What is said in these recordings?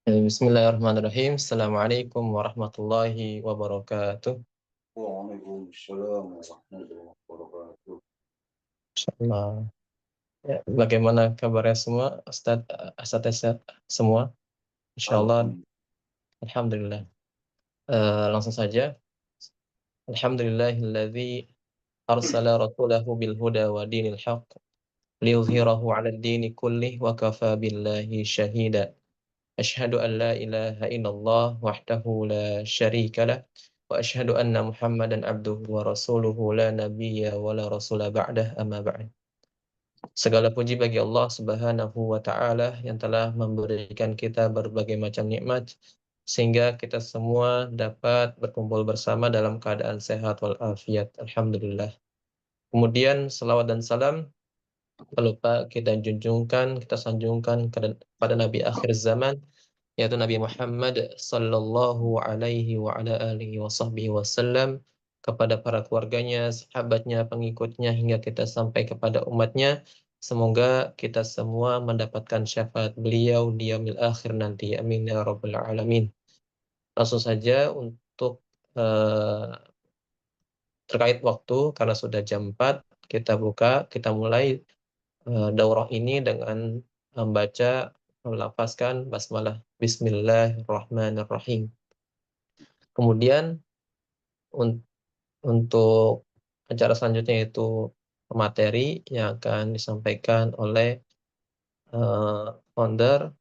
Bismillahirrahmanirrahim. Assalamualaikum warahmatullahi wabarakatuh. Waalaikumsalam warahmatullahi wabarakatuh. Insyaallah. Ya, bagaimana kabarnya semua, Ustaz semua? Insyaallah, Alhamdulillah. alhamdulillah. Langsung saja. Alhamdulillahilladzi arsala rasulahu bil huda wa dinil haqq liyudhhirahu 'alad dini kullih wa kafa billahi syahida. Asyhadu an la ilaha illallah wahdahu la syarika lah wa asyhadu anna Muhammadan abduhu wa rasuluhu la nabiyya wa la rasula ba'dah amma ba'd. Segala puji bagi Allah Subhanahu wa taala yang telah memberikan kita berbagai macam nikmat sehingga kita semua dapat berkumpul bersama dalam keadaan sehat walafiat. Alhamdulillah. Kemudian selawat dan salam tak lupa kita junjungkan, kita sanjungkan kepada Nabi akhir zaman, yaitu Nabi Muhammad sallallahu alaihi wa ala alihi wa sahbihi wasallam, kepada para keluarganya, sahabatnya, pengikutnya, hingga kita sampai kepada umatnya. Semoga kita semua mendapatkan syafaat beliau di yaumil akhir nanti. Amin ya rabbal alamin. Langsung saja untuk terkait waktu, karena sudah jam 4, kita mulai daurah ini dengan membaca, melafazkan basmalah. Bismillahirrahmanirrahim. Kemudian untuk acara selanjutnya yaitu materi yang akan disampaikan oleh founder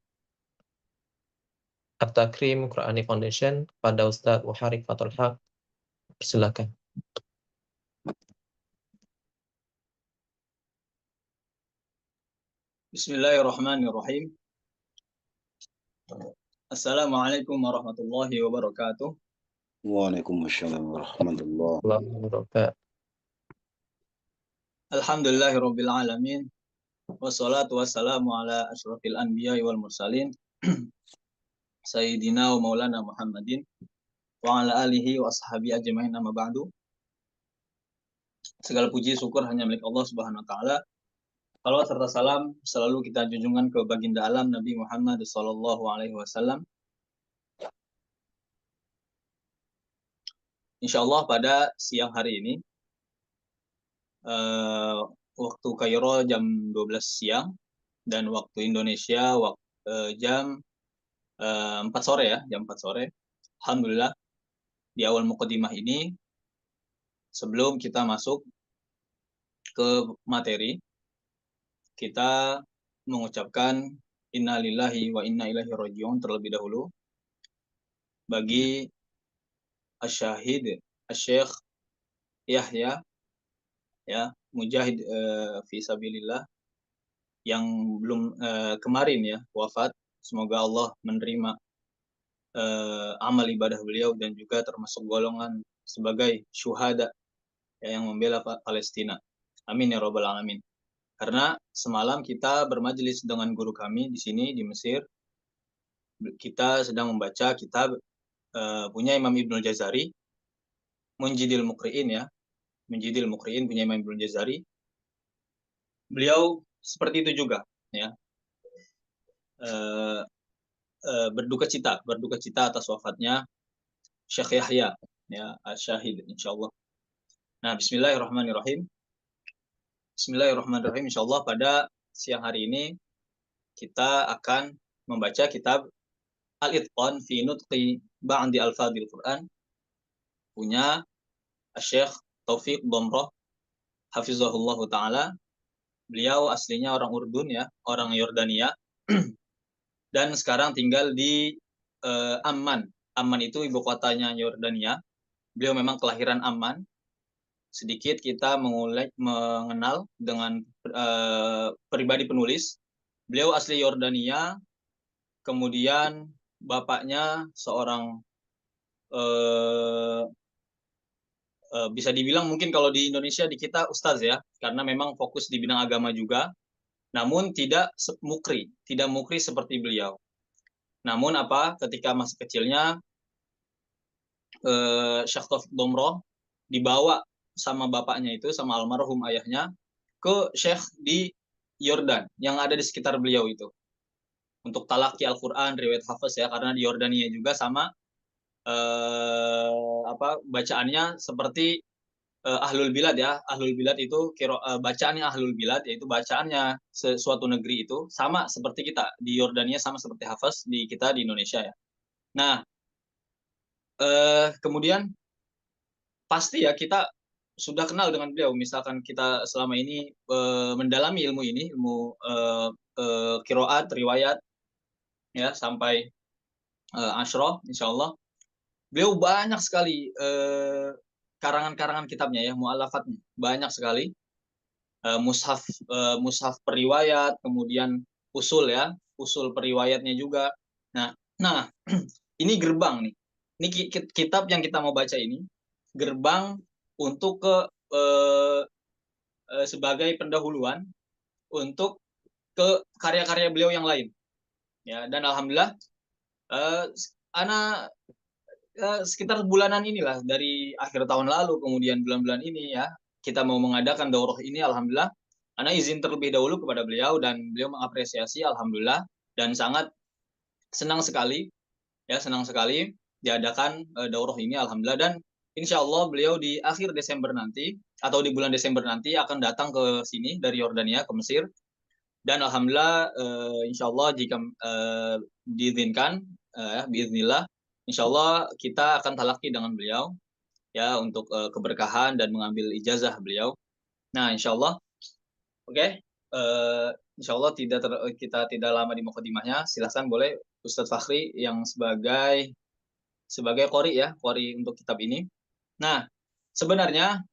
At-Takrim Qur'ani Foundation pada Ustadz Muharrik Fathul Haq. Silakan. Bismillahirrahmanirrahim. Assalamualaikum warahmatullahi wabarakatuh. Waalaikumsalam warahmatullahi wabarakatuh. Alhamdulillahirabbil alamin. Wassalatu wassalamu ala asyrafil anbiya'i wal mursalin. Sayyidina wa maulana Muhammadin wa ala alihi wa ashabi ajmain, amma ba'du. Segala puji syukur hanya milik Allah Subhanahu wa taala. Salawat serta salam selalu kita junjungkan ke baginda alam Nabi Muhammad sallallahu alaihi wasallam. Insyaallah pada siang hari ini waktu Kairo jam 12 siang dan waktu Indonesia jam 4 sore ya, jam 4 sore. Alhamdulillah, di awal muqaddimah ini sebelum kita masuk ke materi, kita mengucapkan innalillahi wa inna ilaihi raji'un terlebih dahulu bagi asyahid Syekh Yahya ya, mujahid fi sabilillah yang belum kemarin ya wafat. Semoga Allah menerima amal ibadah beliau dan juga termasuk golongan sebagai syuhada ya, yang membela Palestina. Amin ya rabbal alamin. Karena semalam kita bermajelis dengan guru kami di sini di Mesir. Kita sedang membaca kitab punya Imam Ibnul Jazari, Munjidil Muqri'in ya. Munjidil Muqri'in punya Imam Ibnul Jazari. Beliau seperti itu juga ya. Berduka cita atas wafatnya Syekh Yahya ya, Syahid insyaallah. Nah, bismillahirrahmanirrahim. Bismillahirrahmanirrahim. Insyaallah pada siang hari ini kita akan membaca kitab Al-Itqan fi Nutqi Ba'di Alfadil Quran punya Syekh Taufik Dhomroh hafizahullah taala. Beliau aslinya orang Urdun ya, orang Yordania. Dan sekarang tinggal di Amman. Amman itu ibu kotanya Yordania. Beliau memang kelahiran Amman. Sedikit kita mengenal dengan pribadi penulis. Beliau asli Yordania, kemudian bapaknya seorang bisa dibilang mungkin kalau di Indonesia di kita ustaz ya, karena memang fokus di bidang agama juga, namun tidak mukri seperti beliau. Namun ketika masa kecilnya Syekh Taufik Dhomroh dibawa sama bapaknya itu, sama almarhum ayahnya, ke Syekh di Yordan yang ada di sekitar beliau itu. untuk talaki Al-Qur'an, riwayat hafaz ya, karena di Yordania juga sama bacaannya seperti ahlul bilad ya. Ahlul bilad itu bacaannya ahlul bilad, yaitu bacaannya suatu negeri itu sama seperti kita. Di Yordania sama seperti hafaz di kita di Indonesia ya. Nah, kemudian pasti ya kita sudah kenal dengan beliau. Misalkan kita selama ini mendalami ilmu ini, ilmu qiraat, riwayat ya sampai Asyra insyaallah. Beliau banyak sekali karangan-karangan kitabnya ya, mu'alafatnya banyak sekali. Mushaf periwayat, kemudian usul ya, usul periwayatnya juga. Nah, ini gerbang nih. Ini kitab yang kita mau baca ini gerbang untuk sebagai pendahuluan untuk ke karya-karya beliau yang lain. Ya, dan alhamdulillah ana sekitar bulanan inilah dari akhir tahun lalu kemudian bulan-bulan ini ya kita mau mengadakan daurah ini. Alhamdulillah ana izin terlebih dahulu kepada beliau dan beliau mengapresiasi alhamdulillah dan sangat senang sekali diadakan daurah ini alhamdulillah. Dan insya Allah beliau di akhir Desember nanti atau di bulan Desember nanti akan datang ke sini dari Yordania ke Mesir. Dan alhamdulillah insya Allah jika diizinkan biiznillah insya Allah kita akan talaki dengan beliau ya untuk keberkahan dan mengambil ijazah beliau. Nah insya Allah oke. Insya Allah kita tidak lama di mukadimahnya. Silahkan boleh Ustadz Fakhri yang sebagai qori ya, qori untuk kitab ini. Nah sebenarnya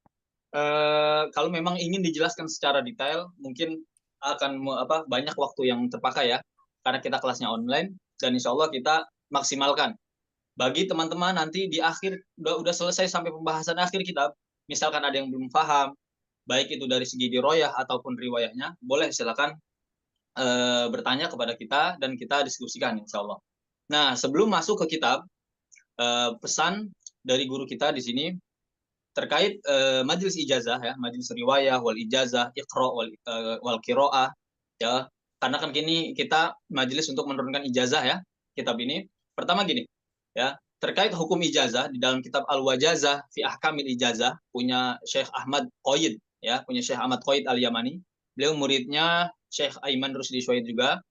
kalau memang ingin dijelaskan secara detail mungkin akan banyak waktu yang terpakai ya karena kita kelasnya online dan insya Allah kita maksimalkan. Bagi teman-teman nanti di akhir udah selesai sampai pembahasan akhir kitab, misalkan ada yang belum paham, baik itu dari segi diroyah ataupun riwayahnya, boleh silakan bertanya kepada kita dan kita diskusikan insya Allah. Nah sebelum masuk ke kitab, pesan dari guru kita di sini terkait majelis ijazah ya, majelis riwayah wal ijazah, iqra wal qiraah ya. Karena kan kini kita majelis untuk menurunkan ijazah ya, kitab ini. Pertama gini, ya, terkait hukum ijazah di dalam kitab Al-Wajazah fi Ahkamil Ijazah punya Syekh Ahmad Qaid ya, punya Syekh Ahmad Qaid Al-Yamani. Beliau muridnya Syekh Aiman Rusdi Syuaid juga.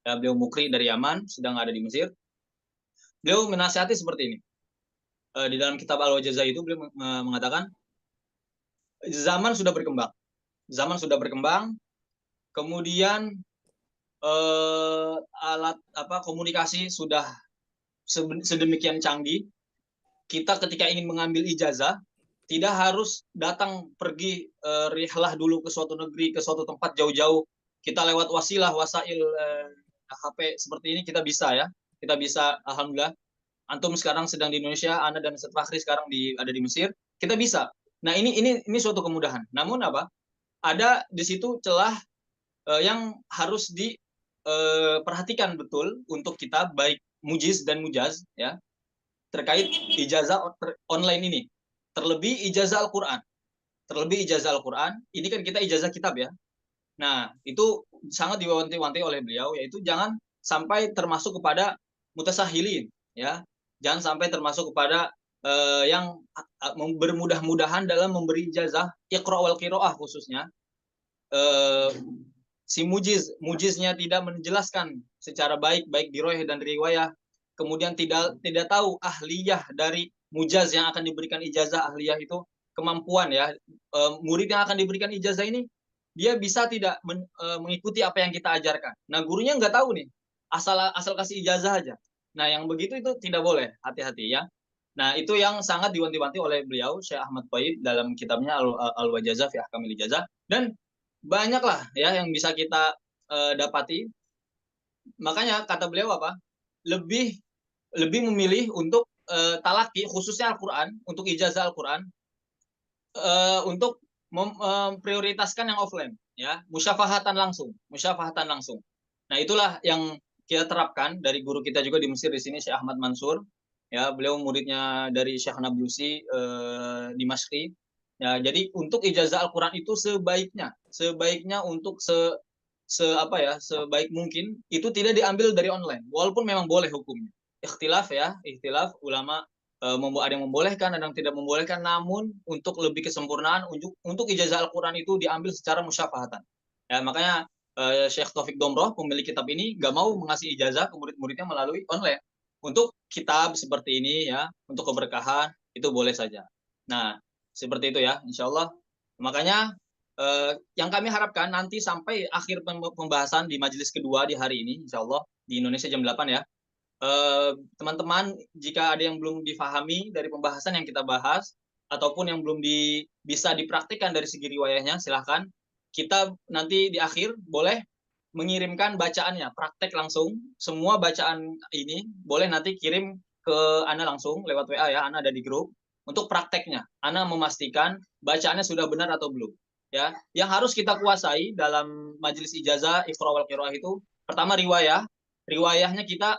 Ya, beliau mukri dari Yaman, sedang ada di Mesir. Beliau menasihati seperti ini. Di dalam kitab Al-Wajazah itu beliau mengatakan zaman sudah berkembang, kemudian alat komunikasi sudah sedemikian canggih. Kita ketika ingin mengambil ijazah tidak harus datang pergi rihlah dulu ke suatu negeri, ke suatu tempat jauh-jauh. Kita lewat wasail HP seperti ini kita bisa ya. Kita bisa alhamdulillah. Antum sekarang sedang di Indonesia, Anda dan Ustadz Fakhri sekarang ada di Mesir, kita bisa. Nah ini suatu kemudahan. Namun apa? Ada di situ celah yang harus diperhatikan betul untuk kita baik mujiz dan mujaz ya terkait ijazah online ini. Terlebih ijazah Al-Qur'an. Ini kan kita ijazah kitab ya. Nah itu sangat diwanti-wanti oleh beliau yaitu jangan sampai termasuk kepada mutasahilin ya. Jangan sampai termasuk kepada yang bermudah-mudahan dalam memberi ijazah iqra wal qiraah khususnya. Si mujiznya tidak menjelaskan secara baik diroyah dan riwayah, kemudian tidak tahu ahliyah dari mujaz yang akan diberikan ijazah. Ahliyah itu kemampuan ya, murid yang akan diberikan ijazah ini dia bisa tidak mengikuti apa yang kita ajarkan. Nah gurunya nggak tahu nih, asal kasih ijazah aja. Nah yang begitu itu tidak boleh, hati-hati ya. Nah itu yang sangat diwanti-wanti oleh beliau Syekh Ahmad Qaid dalam kitabnya Al-Wajazah fi Ahkamil Ijazah. Dan banyaklah ya yang bisa kita dapati. Makanya kata beliau apa? Lebih memilih untuk talaki khususnya Al-Qur'an, untuk ijazah Al-Qur'an untuk memprioritaskan yang offline ya, musyafahatan langsung. Nah, itulah yang kita terapkan dari guru kita juga di Mesir di sini Syekh Ahmad Mansur. Ya, beliau muridnya dari Syekh Nablusi di Masri. Ya, jadi untuk ijazah Al-Qur'an itu sebaiknya untuk sebaik mungkin itu tidak diambil dari online, walaupun memang boleh hukumnya. Ikhtilaf ulama, ada yang membolehkan, ada yang tidak membolehkan, namun untuk lebih kesempurnaan untuk ijazah Al-Qur'an itu diambil secara musyafahatan. Ya, makanya Syekh Taufik Domroh, pemilik kitab ini, nggak mau mengasih ijazah ke murid-muridnya melalui online. Untuk kitab seperti ini ya, untuk keberkahan itu boleh saja. Nah, seperti itu ya, insya Allah. Makanya yang kami harapkan nanti sampai akhir pembahasan di majelis kedua di hari ini, insya Allah di Indonesia jam 8 ya. Teman-teman, jika ada yang belum difahami dari pembahasan yang kita bahas, ataupun yang belum bisa dipraktikkan dari segi riwayahnya, silahkan. Kita nanti di akhir boleh mengirimkan bacaannya, praktek langsung. Semua bacaan ini boleh nanti kirim ke Ana langsung lewat WA ya, Ana ada di grup. Untuk prakteknya, Ana memastikan bacaannya sudah benar atau belum. Ya, yang harus kita kuasai dalam majelis ijazah Iqra wal Qiraah itu pertama riwayah. Riwayahnya kita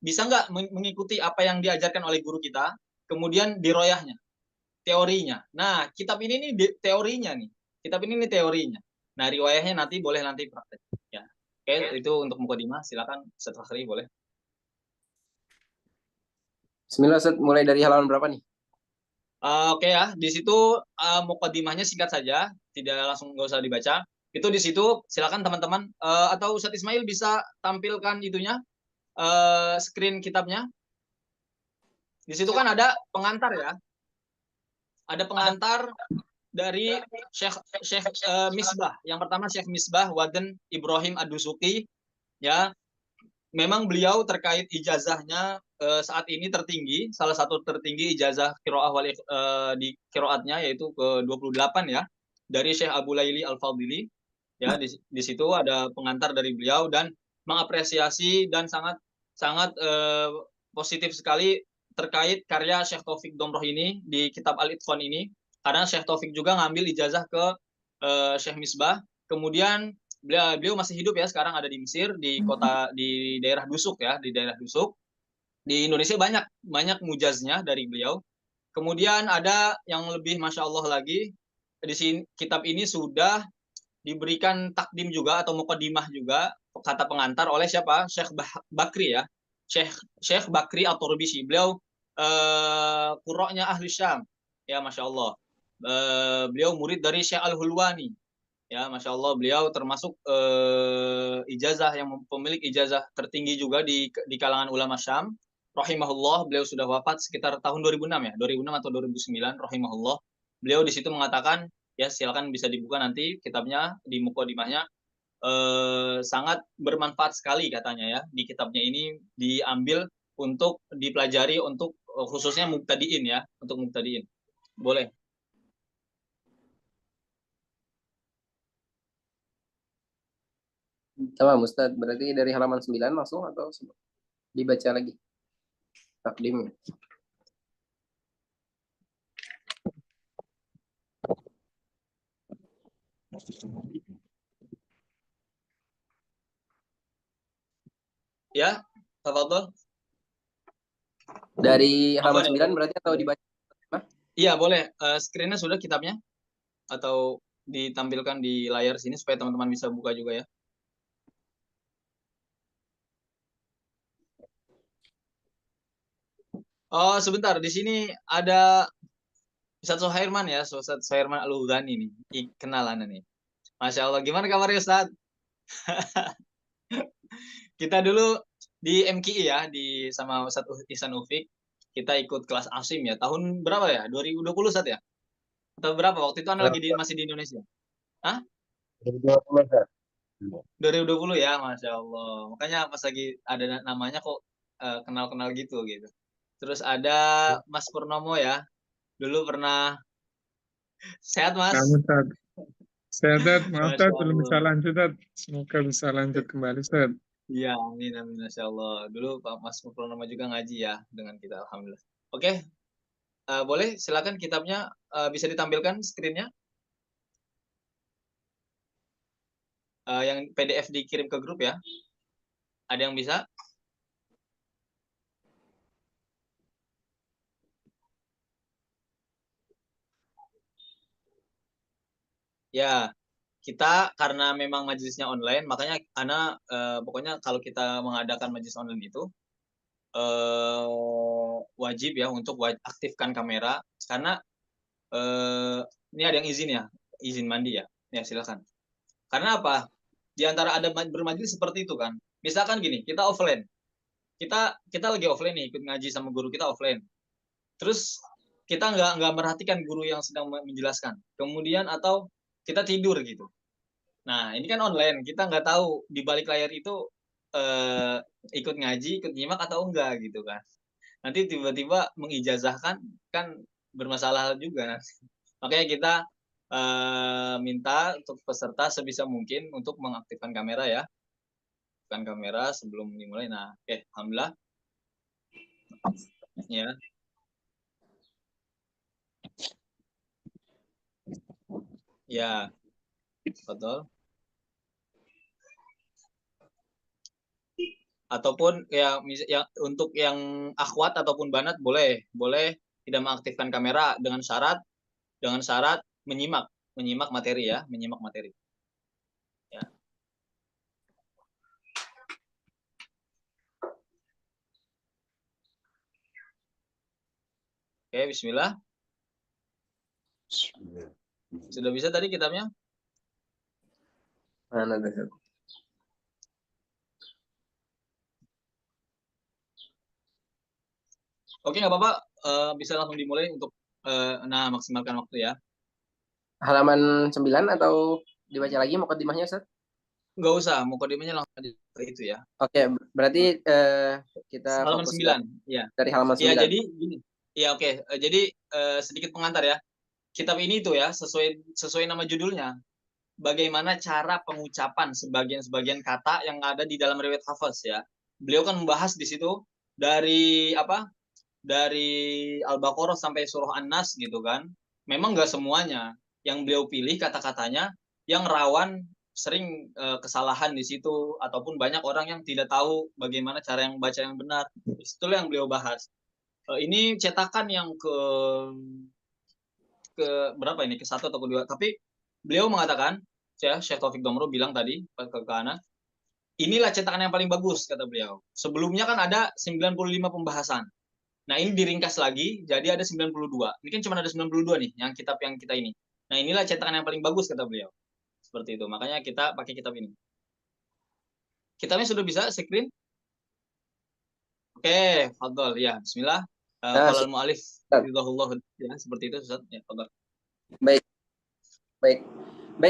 bisa nggak mengikuti apa yang diajarkan oleh guru kita, kemudian diroyahnya, teorinya. Nah, kitab ini nih teorinya nih. Kitab ini nih teorinya. Nah, riwayahnya nanti boleh nanti praktek. Ya. Oke, itu untuk mukadimah. Silakan Ustaz Fakhri boleh. Bismillah Ustaz, mulai dari halaman berapa nih? Oke ya, di situ mukadimahnya singkat saja, tidak langsung nggak usah dibaca. Itu di situ silakan teman-teman atau Ustaz Ismail bisa tampilkan itunya screen kitabnya. Di situ kan ada pengantar ya. Ada pengantar dari Syekh Misbah. Yang pertama Syekh Misbah Waden Ibrahim Ad-Dusuki ya. Memang beliau terkait ijazahnya saat ini tertinggi, salah satu tertinggi ijazah qiraah di qiraatnya yaitu ke 28 ya, dari Syekh Abu Laili Al-Fadili. Ya, di situ ada pengantar dari beliau dan mengapresiasi dan sangat positif sekali terkait karya Syekh Taufik Domroh ini di kitab Al-Itqan ini, karena Syekh Taufik juga ngambil ijazah ke Syekh Misbah. Kemudian beliau masih hidup ya, sekarang ada di Mesir, di daerah Dusuk ya, di daerah Dusuk. Di Indonesia banyak mujaznya dari beliau. Kemudian ada yang lebih masya Allah lagi, di sini kitab ini sudah diberikan takdim juga atau mukadimah juga, kata pengantar oleh siapa? Syekh Bakri ya. Syekh Bakri At-Turbisi. Beliau qurra'nya ahli Syam. Ya, masya Allah. Beliau murid dari Syekh Al-Hulwani. Ya, masya Allah, beliau termasuk ijazah yang pemilik ijazah tertinggi juga di kalangan ulama Syam. Rahimahullah, beliau sudah wafat sekitar tahun 2006 ya, 2006 atau 2009. Rahimahullah. Beliau di situ mengatakan, ya silakan bisa dibuka nanti kitabnya di mukadimahnya. Sangat bermanfaat sekali katanya ya, di kitabnya ini diambil untuk dipelajari untuk khususnya mubtadiin ya, untuk mubtadiin. Boleh. Tamam Ustaz, berarti dari halaman 9 langsung atau dibaca lagi takdimnya? Ya, tafadhol. Dari halaman 9 berarti atau dibaca? Iya, boleh. Screen-nya sudah kitabnya? Atau ditampilkan di layar sini supaya teman-teman bisa buka juga ya? Oh, sebentar. Di sini ada Ustaz Sohairman ya, Ustaz Sohairman Al-Udhani nih. Kenalan nih. Masya Allah. Gimana kabarnya Ustaz? Kita dulu di MKI ya, sama Ustaz Ihsan Ufik. Kita ikut kelas ASIM ya. Tahun berapa ya? 2020 Ustaz ya? Atau berapa? Waktu itu Anda lagi masih di Indonesia? Hah? 2020 ya, Masya Allah. Makanya pas lagi ada namanya kok kenal-kenal gitu. Terus ada Mas Purnomo ya. Dulu pernah sehat Mas? Ustaz. Sehat, maaf Masya Ustaz, belum bisa Allah. lanjut Ustaz. Semoga bisa lanjut kembali Ustaz. Iya, amin, amin, Masya Allah. Dulu Pak Mas Purnomo juga ngaji ya dengan kita, Alhamdulillah. Oke, boleh silakan kitabnya bisa ditampilkan screen-nya. Yang PDF dikirim ke grup ya. Ada yang bisa? Ya, kita karena memang majelisnya online, makanya pokoknya kalau kita mengadakan majelis online itu wajib ya untuk aktifkan kamera, karena ini ada yang izin mandi ya. Ya silakan. Karena apa? Di antara ada bermajelis seperti itu kan. Misalkan gini, kita offline. Kita lagi offline nih, ikut ngaji sama guru kita offline. Terus kita nggak merhatikan guru yang sedang menjelaskan. Kemudian atau kita tidur gitu. Nah, ini kan online, kita nggak tahu di balik layar itu ikut ngaji, ikut nyimak atau enggak gitu kan. Nanti tiba-tiba mengijazahkan kan bermasalah juga. Makanya kita minta untuk peserta sebisa mungkin untuk mengaktifkan kamera ya. Aktifkan kamera sebelum dimulai. Nah, oke, alhamdulillah. Ya. Ya, betul. Ataupun ya untuk yang akhwat ataupun banat boleh tidak mengaktifkan kamera dengan syarat menyimak materi ya, menyimak materi. Ya. Oke, bismillah. Sudah bisa tadi kitabnya? Mana Ustaz? Oke, nggak apa-apa, bisa langsung dimulai untuk maksimalkan waktu ya. Halaman 9 atau dibaca lagi mukadimahnya Ustaz? Nggak usah, mukadimahnya langsung aja itu ya. Oke, berarti kita Halaman fokus 9, ya. dari halaman 9. Ya, jadi gini. Ya, oke. Jadi sedikit pengantar ya. Kitab ini tuh ya sesuai nama judulnya. Bagaimana cara pengucapan sebagian kata yang ada di dalam riwayat Hafiz ya. Beliau kan membahas di situ dari Al-Baqarah sampai surah An-Nas gitu kan. Memang nggak semuanya. Yang beliau pilih kata-katanya yang rawan sering kesalahan di situ ataupun banyak orang yang tidak tahu bagaimana cara yang baca yang benar. Itulah yang beliau bahas. Ini cetakan yang ke berapa ini? Ke-1 atau ke-2. Tapi beliau mengatakan, Syekh Taufik Domro bilang tadi ke Ana, inilah cetakan yang paling bagus kata beliau. Sebelumnya kan ada 95 pembahasan. Nah, ini diringkas lagi jadi ada 92. Ini kan cuma ada 92 nih yang kitab yang kita ini. Nah, inilah cetakan yang paling bagus kata beliau. Seperti itu. Makanya kita pakai kitab ini. Kitabnya sudah bisa screen? Oke, fadhol ya. Bismillah. Qala al-mu'allif ridhahullah ya, seperti itu Ustaz. Ya, fadhol. Baik,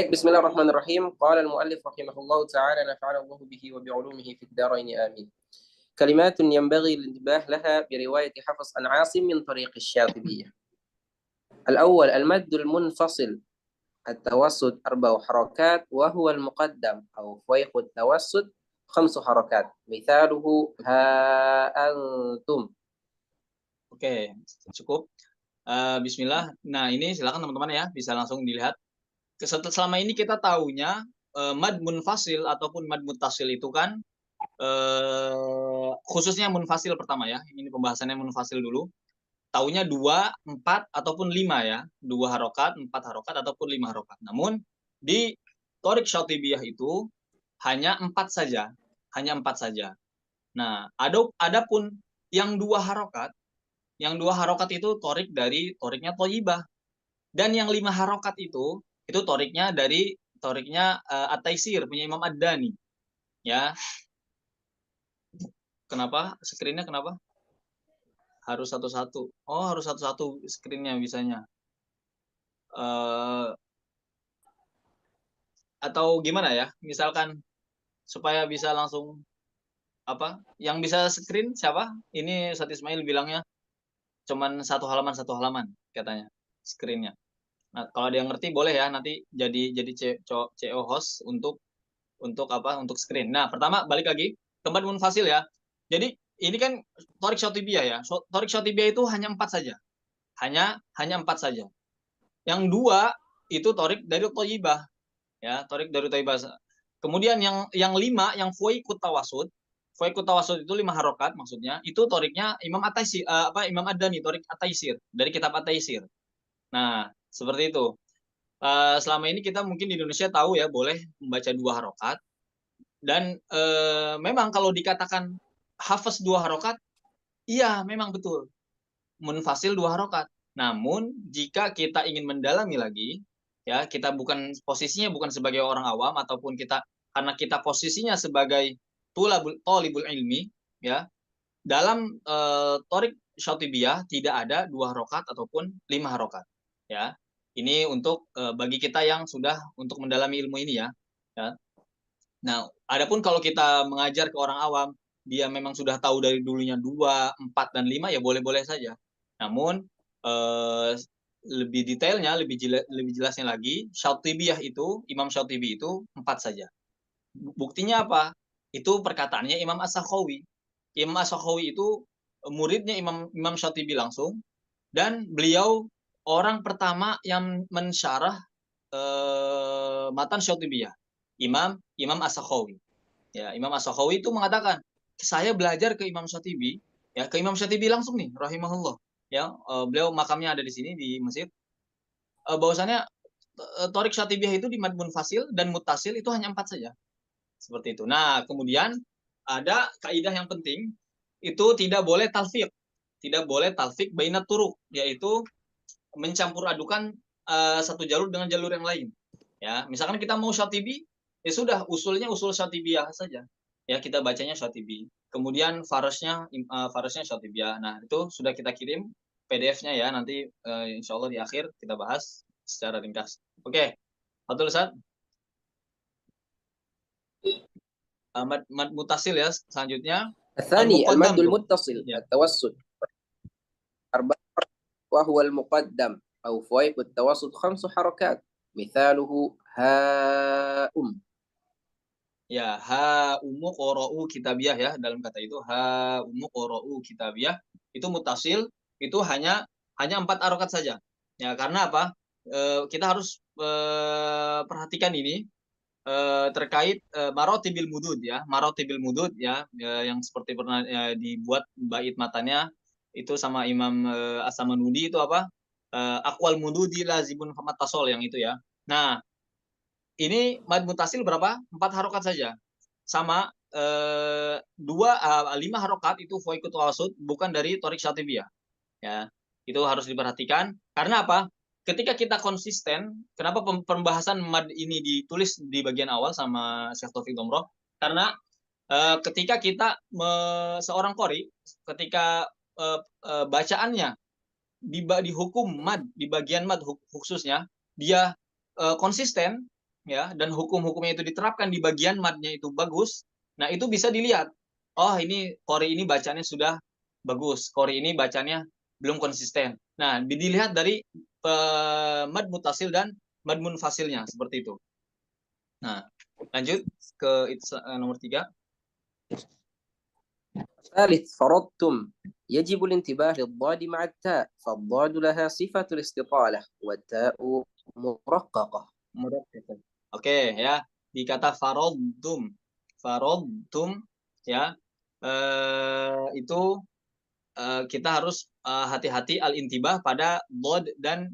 bismillahirrahmanirrahim. Qala al-mu'allif rahimahullahu ta'ala nafa'ana bihi wa bi'ulumihi fid dharain amin. كلمات ينبغي الانتباه لها برواية حفص عن عاصم من طريق الشاطبية. الأول المد المنفصل التوسط 4 حركات وهو المقدم أو فوق التوسط 5 حركات مثاله ها أنتم. Oke, cukup. Bismillah. Nah, ini silakan teman-teman ya, bisa langsung dilihat. Selama ini kita taunya mad munfasil ataupun mad muttasil itu kan khususnya munfasil pertama ya. Ini pembahasannya munfasil dulu. Taunya 2, 4 ataupun 5 ya. 2 harokat, 4 harokat ataupun 5 harokat. Namun di Thoriq Syatibiyah itu hanya 4 saja. Hanya 4 saja. Nah, adapun yang 2 harokat, itu torik dari toriknya Thayyibah. Dan yang 5 harokat itu toriknya dari toriknya At-Taisir punya Imam Ad-Dani. Ya. Kenapa? Screen-nya kenapa? Harus satu-satu. Oh, harus satu-satu screen-nya bisanya. Atau gimana ya? Misalkan supaya bisa langsung yang bisa screen siapa? Ini Ustaz Ismail bilangnya cuman satu halaman katanya screen-nya. Nah, kalau ada yang ngerti boleh ya nanti jadi CO host untuk screen. Nah, pertama balik lagi tempat munfasil ya. Jadi ini kan Thoriq Syatibiyah ya. Thoriq Syatibiyah itu hanya 4 saja. Hanya 4 saja. Yang 2 itu Thoriq dari Thayyibah. Ya, Thoriq dari Thayyibah. Kemudian yang 5 yang Fuaiqut Tawassut. Fuaiqut Tawassut itu 5 harokat maksudnya. Itu Thoriqnya Imam At-Taisir Imam Ad-Dani, Thoriq At-Taisir dari kitab At-Taisir. Nah, seperti itu. selama ini kita mungkin di Indonesia tahu ya boleh membaca 2 harokat. Dan memang kalau dikatakan hafaz 2 harokat, iya memang betul. Munfasil 2 harokat. Namun jika kita ingin mendalami lagi, ya kita posisinya bukan sebagai orang awam ataupun karena kita posisinya sebagai thalibul ilmi, ya dalam Thorik Syatibiyah tidak ada 2 harokat ataupun 5 harokat. Ya, ini untuk bagi kita yang sudah untuk mendalami ilmu ini ya. Nah, adapun kalau kita mengajar ke orang awam, dia memang sudah tahu dari dulunya 2, 4, dan 5, ya boleh-boleh saja. Namun, lebih detailnya, lebih jelasnya lagi, Syatibiyah itu, Imam Syatibi itu 4 saja. Buktinya apa? Itu perkataannya Imam As-Sakhawi. Imam As-Sakhawi itu muridnya Imam Syatibi langsung, dan beliau orang pertama yang mensyarah matan Syatibiyah. Imam As-Sakhawi. Ya, Imam As-Sakhawi itu mengatakan, saya belajar ke Imam Syatibi, ya ke Imam Syatibi langsung nih, rahimahullah. Ya, beliau makamnya ada di sini di Mesir. Bahwasannya Thorik Syatibiyah itu di mad munfasil dan muttasil itu hanya 4 saja. Seperti itu. Nah, kemudian ada kaidah yang penting, itu tidak boleh talfiq. Tidak boleh talfiq bainat turuq, yaitu mencampur adukan satu jalur dengan jalur yang lain. Ya, misalkan kita mau Syatibi, ya sudah usulnya usul Syatibiyah saja. Ya, kita bacanya Syatibi. Kemudian farasnya Syatibiyah. Nah, itu sudah kita kirim PDF-nya ya. Nanti insya Allah di akhir kita bahas secara ringkas. Oke. Betul, Ustaz? Mad mutasil ya selanjutnya. الثاني المد Al-Muqaddam. المتصل Ya. التوسط 4 وهو المقدم أو فوائق التوسط 5 حركات مثاله هاء. Ya, ha umu qora'u kitabiyah ya, dalam kata itu ha umu qora'u kitabiyah itu mutasil, itu hanya 4 harokat saja. Ya, karena apa? Kita harus perhatikan ini terkait marotibil mudud ya, marotibil mudud ya, yang seperti pernah dibuat bait matanya itu sama Imam As-Samanudi itu apa? Aqwal mududi lazibun famat tasol yang itu ya. Nah, ini mad mutasil berapa? 4 harokat saja. Sama 5 harokat itu foikut wasud, bukan dari Thorik Syatibiyah. Ya, itu harus diperhatikan. Karena apa? Ketika kita konsisten, kenapa pembahasan mad ini ditulis di bagian awal sama Syekh Taufik Domroh? Karena ketika kita seorang qori, ketika bacaannya di hukum mad, di bagian mad khususnya, dia konsisten ya, dan hukum-hukumnya itu diterapkan di bagian madnya itu bagus. Nah, itu bisa dilihat. Oh, ini qori ini bacanya sudah bagus, qori ini bacanya belum konsisten. Nah, dilihat dari mad mutasil dan mad munfasilnya seperti itu. Nah, lanjut ke nomor 3. ثالث فرضتم يجب الانتباه للضاد مع التاء فالضاد لها صفة الاستطالة والتاء مرققة. Oke ya, di kata farodtum ya, itu kita harus hati-hati al-intibah pada bod dan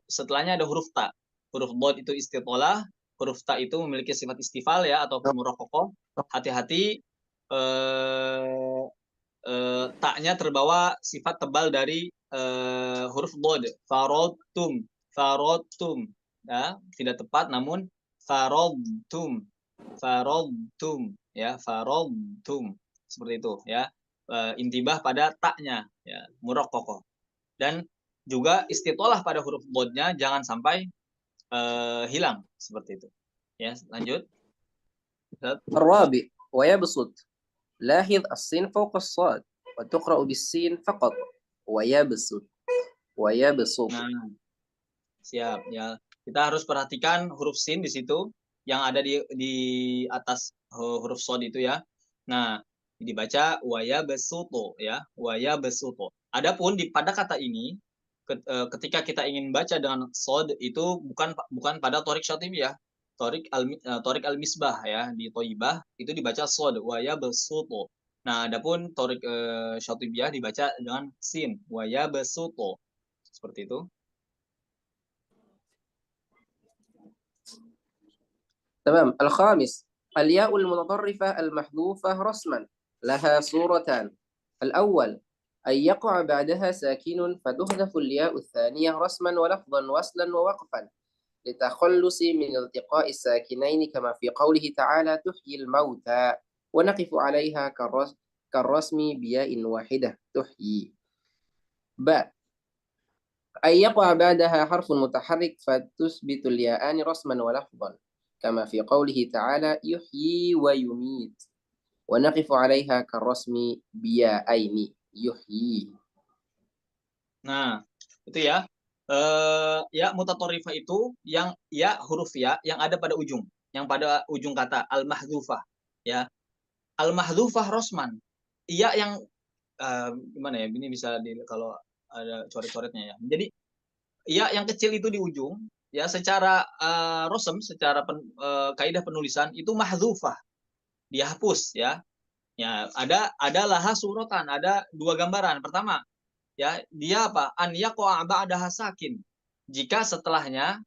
setelahnya ada huruf ta. Huruf bod itu istitolah, huruf ta itu memiliki sifat istifal ya ataupun murakokoh. Hati-hati taknya terbawa sifat tebal dari huruf bod. Farodtum ya, tidak tepat, namun farodtum ya, farodtum seperti itu ya. Intibah pada taknya ya, muraqqaqah. Dan juga istitolah pada huruf bodnya jangan sampai hilang seperti itu ya. Lanjut. الرابع ويبسط لاحظ السين فوق الصاد وتقرأ بالسين فقط ويبسط. Nah, siap ya. Kita harus perhatikan huruf sin di situ yang ada di atas huruf sod itu ya. Nah, dibaca waya besuto ya, waya besuto. Adapun pada kata ini ketika kita ingin baca dengan sod itu bukan pada Thorik Syatibiyah, Thorik al-Misbah ya, di Thayyibah itu dibaca sod waya besuto. Nah, adapun Thorik Syatibiyah dibaca dengan sin waya besuto. Seperti itu. تمام. الخامس الياء المتطرفة المحذوفة رسما لها صورتان. الأول أن يقع بعدها ساكن فتحذف الياء الثانية رسما ولفظا وصلا ووقفا لتخلص من التقاء الساكنين كما في قوله تعالى تحيي الموتى ونقف عليها كالرسم بياء واحدة تحيي. باء أن يقع بعدها حرف متحرك فتثبت الياءان رسما ولفظا كما في قوله تعالى يحيي ويميت ونقف عليها كالرسم بياءين يحيي. Nah, itu ya. Ya mutatorifah itu yang ya huruf ya yang ada pada ujung, yang pada ujung kata al-mahdzufah ya. Al-mahdzufah rosman. Iya yang gimana ya? Ini bisa kalau ada coret-coretnya ya. Jadi ya yang kecil itu di ujung ya secara rosem, secara kaidah penulisan itu mahdzufah. Dia hapus ya. Ya, ada laha suratan, ada dua gambaran. Pertama, ya dia apa? An yaqa ba'daha sakin. Jika setelahnya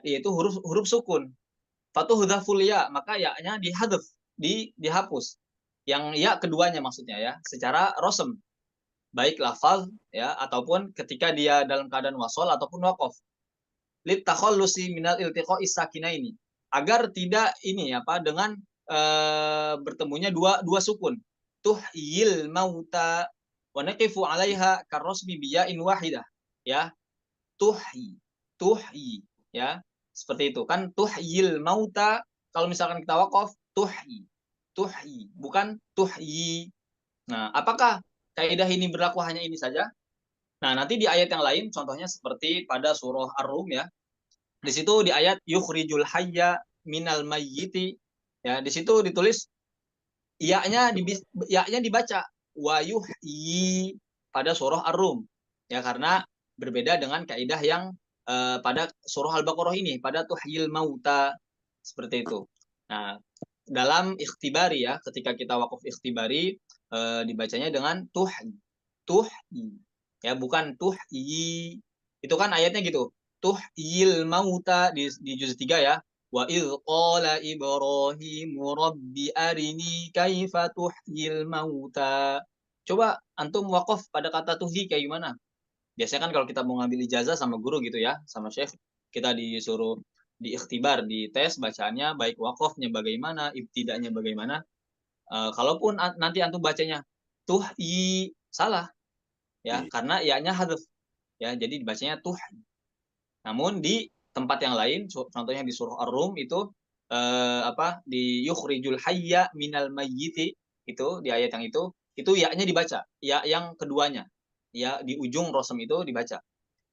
yaitu huruf sukun. Fatuhdhaful ya, maka ya-nya dihadzaf, dihapus. Yang ya keduanya maksudnya ya, secara rosem. Baik lafaz ya ataupun ketika dia dalam keadaan wasol ataupun waqaf. Lit takhallusi minal iltiqa'is sakinaini. Agar tidak ini apa dengan bertemunya dua sukun. Tuhyil mauta wa naqifu 'alaiha karrasmi biya'in wahidah. Ya. Tuhyi ya. Seperti itu kan tuhyil mauta kalau misalkan kita waqaf tuhyi. Bukan tuhyi. Nah, apakah kaidah ini berlaku hanya ini saja? Nah, nanti di ayat yang lain contohnya seperti pada surah Ar-Rum ya. Di situ di ayat yukhrijul hayya minal mayyiti ya, di situ ditulis ya-nya dibaca wa yuhyi pada surah Ar-Rum. Ya, karena berbeda dengan kaidah yang pada surah Al-Baqarah ini, pada tuhyil mauta seperti itu. Nah, dalam ikhtibari ya, ketika kita wakaf ikhtibari dibacanya dengan tuhyi. Ya, bukan tuhyi. Itu kan ayatnya gitu. Tuhyil mauta di juz 3 ya. Wa idh qala Ibrahim rabbi arini kaifa tuhyil mauta. Coba antum wakaf pada kata tuhyi kayak gimana? Biasanya kan kalau kita mau ngambil ijazah sama guru gitu ya, sama syekh, kita disuruh diikhtibar, dites bacaannya, baik wakafnya bagaimana, ibtidanya bagaimana. Kalaupun nanti antum bacanya tuhyi, salah. Ya, karena ya-nya hadzaf. Ya, jadi dibacanya tuhyi. Namun di tempat yang lain, contohnya di surah Ar-Rum itu di yukhrijul hayya minal mayyiti itu di ayat yang itu ya-nya dibaca, ya yang keduanya. Ya di ujung rosem itu dibaca.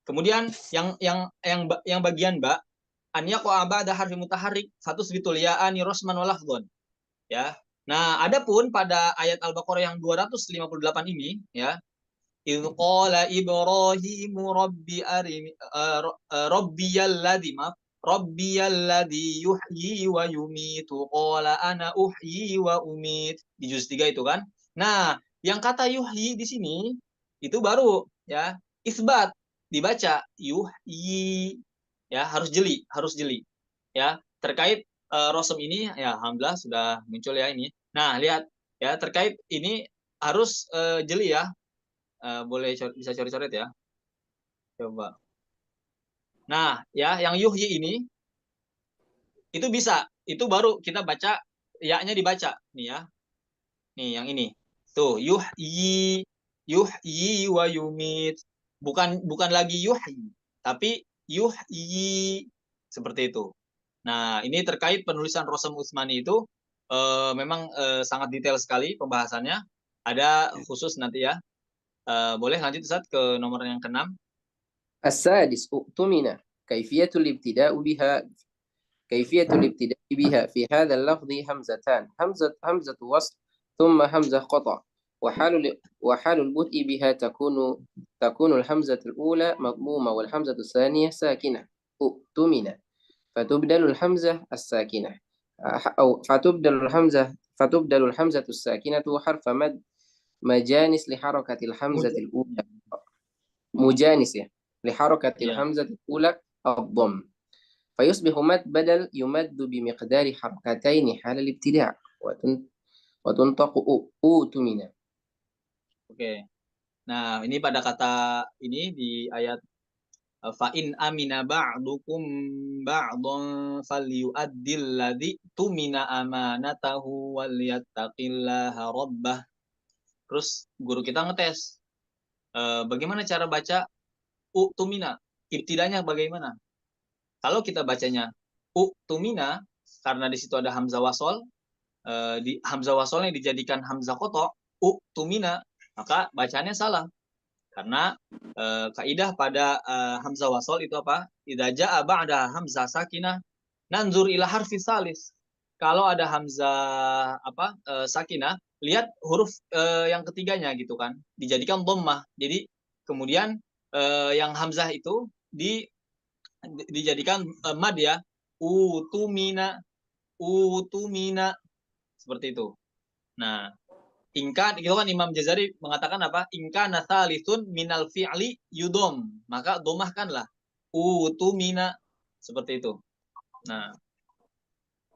Kemudian yang bagian ba an yaqa ba'da harfi mutaharrik fatusbitul ya'ani rosman wa lafdhon. Ya. Nah, adapun pada ayat Al-Baqarah yang 258 ini ya, idz qala Ibrahimu rabbiyalladzi yuhyi wa yumitu qala ana uhyi wa umit di juz 3 itu kan. Nah, yang kata yuhyi di sini itu baru ya, isbat dibaca yuhyi ya, harus jeli ya. Terkait rosem ini ya, alhamdulillah sudah muncul ya ini. Nah, lihat ya, terkait ini harus jeli ya. Boleh bisa coret-coret ya. Coba. Nah, ya yang yuhyi ini itu bisa, itu baru kita baca ya-nya dibaca nih ya. Nih yang ini. Tuh, yuhyi wa yumit. Bukan lagi yuhyi, tapi yuhyi seperti itu. Nah, ini terkait penulisan Rosem Utsmani itu memang sangat detail sekali pembahasannya. Ada khusus nanti ya. Boleh lanjut Ustaz ke nomor yang ke-6. السادس اؤتمن كيفية الابتداء بها في هذا اللفظ همزتان همزة وصل ثم همزة قطع وحال البدء بها تكون الهمزة الأولى مضمومة والهمزة الثانية ساكنة اؤتمن فتبدل الهمزة الساكنة أو فتبدل الهمزة الساكنة حرف مد مجانس لحركة الهمزة الأولى مجانسة لحركة الهمزة الأولى الضم فيصبح مد بدل يمد بمقدار حركتين حال الابتداء وتنطق أؤتمن. Oke. Nah, ini pada kata ini di ayat fa in amina ba'dukum ba'dhan falyu'addil ladzi tumina amanatahu walyattaqillaha rabbah. Terus guru kita ngetes bagaimana cara baca tumina, ibtidanya bagaimana? Kalau kita bacanya tumina karena di situ ada hamzah wasol, di hamzah wasolnya dijadikan hamzah kotok tumina, maka bacaannya salah. Karena kaidah pada hamzah wasol itu apa? Idza jaa ba'da hamzah sakinah nanzur ila harfi salis. Kalau ada hamzah sakinah, lihat huruf yang ketiganya gitu kan, dijadikan dhammah. Jadi kemudian yang hamzah itu dijadikan mad ya, utumina seperti itu. Nah, ingka itu kan Imam Jazari mengatakan apa? Ingka nasalithun minal fi'li yudom, maka domahkanlah utumina seperti itu. Nah,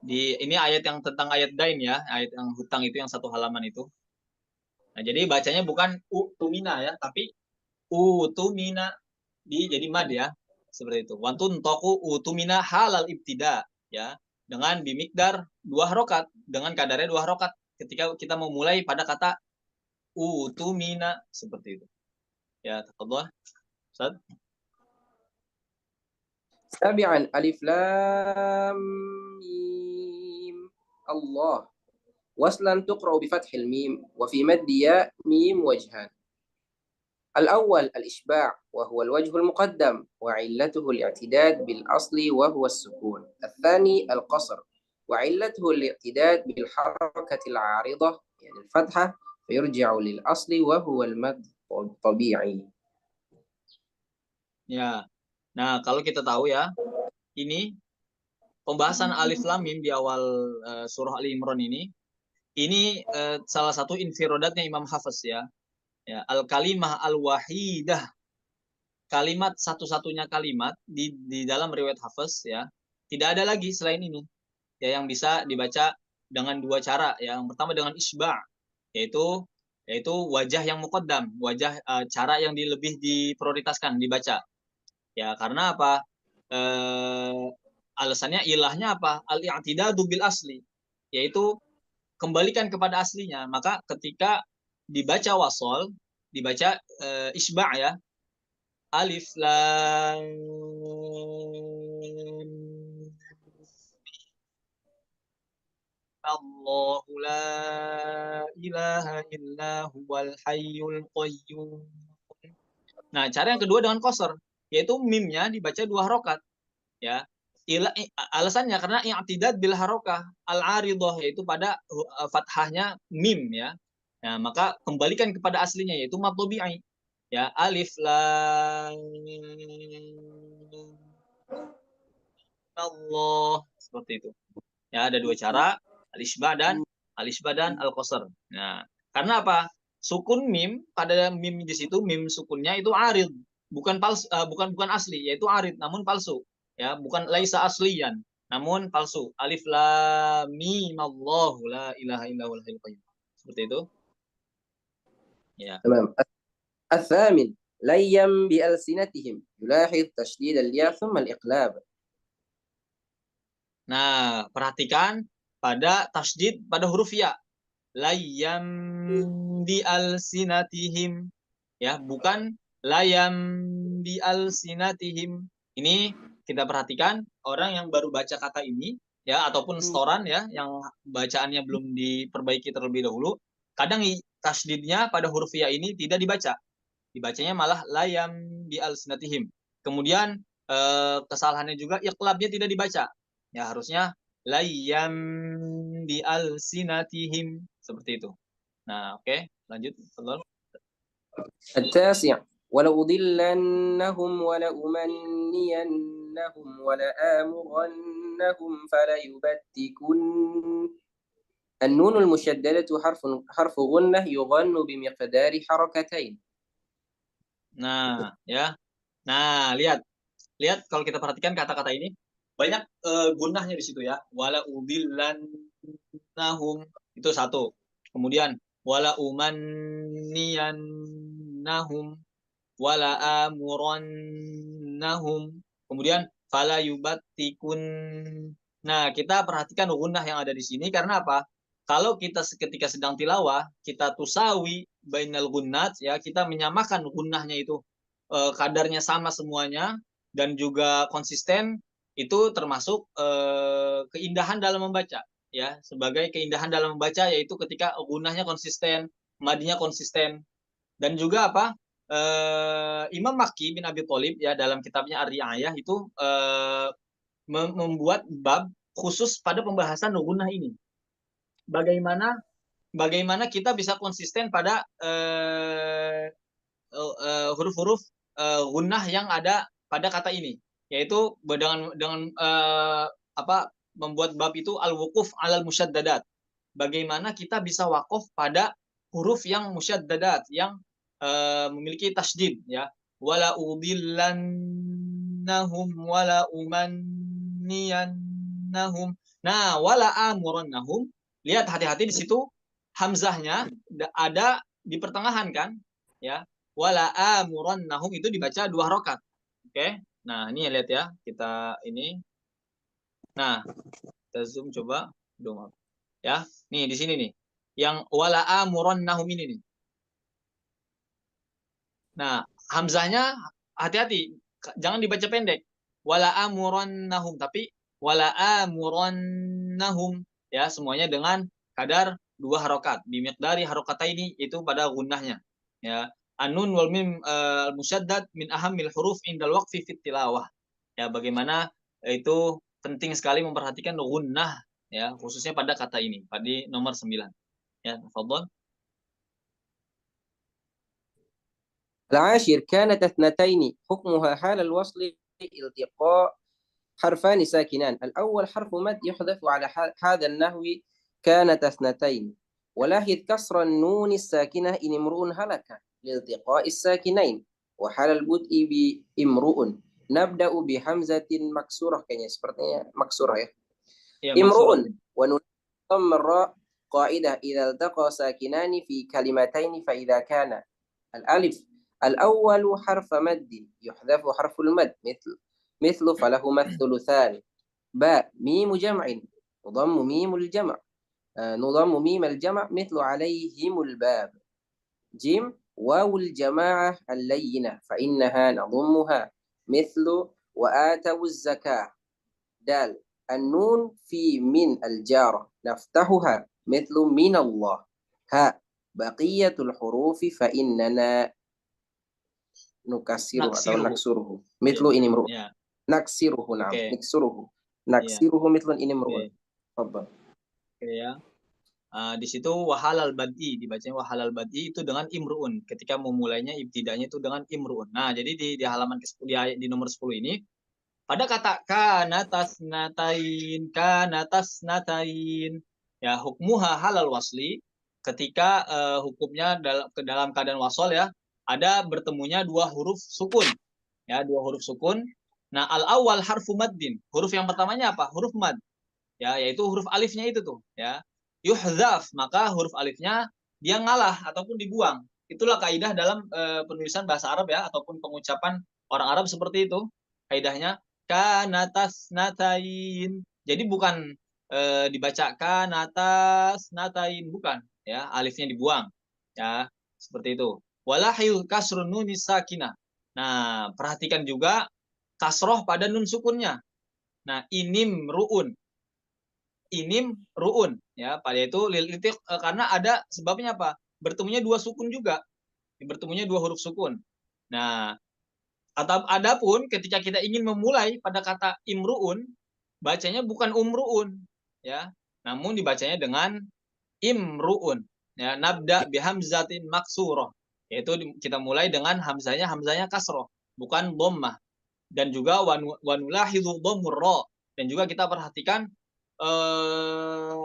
ini ayat yang tentang ayat dain ya, ayat yang hutang itu yang satu halaman itu. Nah, jadi bacanya bukan utumina ya, tapi utumina jadi mad ya, seperti itu. Wantun toku utumina halal ibtida ya, dengan bimikdar 2 harokat, dengan kadarnya 2 harokat ketika kita mau mulai pada kata utumina seperti itu. Ya, tafadhol. Ustaz. سابعا ألف لام ميم الله وصلا تقرأ بفتح الميم وفي مد ياء ميم وجهان. الأول الإشباع وهو الوجه المقدم وعلته الاعتداد بالأصل وهو السكون. الثاني القصر وعلته الاعتداد بالحركة العارضة يعني الفتحة فيرجع للأصل وهو المد الطبيعي. Ya. Nah, kalau kita tahu ya, ini pembahasan alif lam mim di awal surah Ali Imran ini salah satu infirodatnya Imam Hafiz ya. Ya, al-kalimah al-wahidah. Kalimat satu-satunya kalimat di dalam riwayat Hafiz ya. Tidak ada lagi selain ini. Ya, yang bisa dibaca dengan 2 cara. Ya. Yang pertama dengan isba', yaitu wajah yang muqaddam, wajah cara yang lebih diprioritaskan dibaca. Ya, karena apa? Alasannya ilahnya apa? Al-i'tidadu bil asli, yaitu kembalikan kepada aslinya. Maka ketika dibaca wasol, dibaca isba' ya. Alif lam Allahu la ilaha illa huwal hayyul qayyum. Nah, cara yang kedua dengan qasar, yaitu mimnya dibaca 2 harokat. Ya. Alasannya karena i'tidad bil harokah al-aridah, yaitu pada fathahnya mim ya. Nah, maka kembalikan kepada aslinya yaitu mad tabi'i. Ya, alif lam Allah seperti itu. Ya, ada 2 cara, al-isbah dan al-qasar. Nah, karena apa? Sukun mim pada mim di situ, mim sukunnya itu arid, bukan palsu, bukan asli, yaitu arid namun palsu. Ya, bukan laisa asliyan, namun palsu. Alif lam mim Allahu la ilaha illa huwal hayyul qayyum. Seperti itu. Ya. تمام. الثامن ليم بألسنتهم يلاحظ تشديد الياء ثم الإقلاب. Nah, perhatikan pada tasydid pada huruf ya. Layam bi alsinatihim. Ya, bukan layam bi alsinatihim. Ini kita perhatikan orang yang baru baca kata ini ya, ataupun setoran ya yang bacaannya belum diperbaiki terlebih dahulu, kadang tasydidnya pada huruf ya ini tidak dibaca. Dibacanya malah layam bi alsinatihim. Kemudian kesalahannya juga iqlabnya tidak dibaca. Ya, harusnya layam bi alsinatihim seperti itu. Nah, oke, lanjut. التاسع ولأضلنهم ولأمنينهم ولآمرنهم فليبتكن. النون المشددة حرف غنة يغن بمقدار حركتين. Nah, ya. Nah, lihat kalau kita perhatikan kata-kata ini. banyak gunahnya di situ ya. Wala udillannahum itu satu. Kemudian wala umanniyannahum wala amurannahum. Kemudian fala yubattikun. Nah, kita perhatikan gunah yang ada di sini karena apa? Kalau kita ketika sedang tilawah, kita tusawi bainal gunnat ya, kita menyamakan gunahnya itu kadarnya sama semuanya dan juga konsisten, itu termasuk keindahan dalam membaca ya. Sebagai keindahan dalam membaca yaitu ketika gunahnya konsisten, madinya konsisten. Dan juga apa? Imam Makki bin Abi Thalib ya dalam kitabnya Ar-Ri'ayah itu membuat bab khusus pada pembahasan gunah ini. Bagaimana kita bisa konsisten pada huruf-huruf gunnah yang ada pada kata ini, yaitu dengan apa, membuat bab itu al-wuquf 'alal musyaddadat. Bagaimana kita bisa wakaf pada huruf yang musyaddadat, yang memiliki tasydid ya. Wala udillannahum wala umanniyannahum. Nah, wala amurannahum, lihat hati-hati di situ hamzahnya ada di pertengahan kan ya. Wala amurannahum itu dibaca 2 rakaat. Oke. Nah, ini lihat ya, kita ini. Nah, kita zoom coba. Ya, nih di sini nih. Yang wala amurannahum ini nih. Nah, hamzahnya hati-hati, jangan dibaca pendek. Wala amurannahum, tapi wala amurannahum ya, semuanya dengan kadar 2 harokat. Bimiqdari harokataini itu pada gunnahnya. Ya. An-nun wal mim al-musyaddad min ahammil huruf indal waqfi fit tilawah. Ya, bagaimana itu penting sekali memperhatikan gunnah ya, khususnya pada kata ini, pada nomor 9. Ya, tafadhol. العاشر كانت اثنتين حكمها حال الوصل التقاء حرفان ساكنان. الأول حرف مد يحذف على هذا النحو كانت اثنتين. ولاحظ كسر النون الساكنة إن امرؤ هلك لالتقاء الساكنين وحال البدء بامرؤ. نبدأ بحمزة مكسورة كأنnya sepertinya maksurah ya. امرؤ ونضم الراء قاعدة إذا التقى ساكنان في كلمتين فإذا كان الألف الأول حرف مد يحذف حرف المد مثل فلهما الثلثان. باء ميم جمع نضم ميم الجمع مثل عليهم الباب. جيم واو الجماعة اللينة فإنها نضمها مثل وآتوا الزكاة. دال النون في من الجارة نفتحها مثل من الله. هاء بقية الحروف فإننا نكسره atau naksuruhu mitlu ini mru. Naksiruhu na'am. Niksuruhu. Naksiruhu mitlu ini mru. Tafadhal. Oke ya. Di situ wahalal bad'i, dibacanya wahalal bad'i itu dengan imruun. Ketika memulainya ibtidanya itu dengan imruun. Nah, jadi di halaman di nomor 10 ini pada kata kanatasnatain ya, hukmuha halal wasli, ketika hukumnya dalam keadaan wasol ya, ada bertemunya 2 huruf sukun ya, 2 huruf sukun. Nah, al awal harfu maddin, huruf yang pertamanya apa? Huruf mad ya, yaitu huruf alifnya itu tuh ya. Yuhzaf, maka huruf alifnya dia ngalah ataupun dibuang. Itulah kaidah dalam penulisan bahasa Arab ya, ataupun pengucapan orang Arab seperti itu kaidahnya. Kanatasnatain, jadi bukan dibaca kanatasnatain, bukan ya, alifnya dibuang ya, seperti itu. Walahil kasrun nunis sakinah. Nah, perhatikan juga kasroh pada nun sukunnya. Nah, inim ruun ya, pada itu lilitik karena ada sebabnya apa? Bertemunya 2 sukun juga. Bertemunya 2 huruf sukun. Nah, adapun ketika kita ingin memulai pada kata imruun, bacanya bukan umruun ya, namun dibacanya dengan imruun ya. Nabda bihamzatin maksurah, yaitu kita mulai dengan hamzahnya kasroh, bukan dhammah. Dan juga wanulahidhu dhammur ra, dan juga kita perhatikan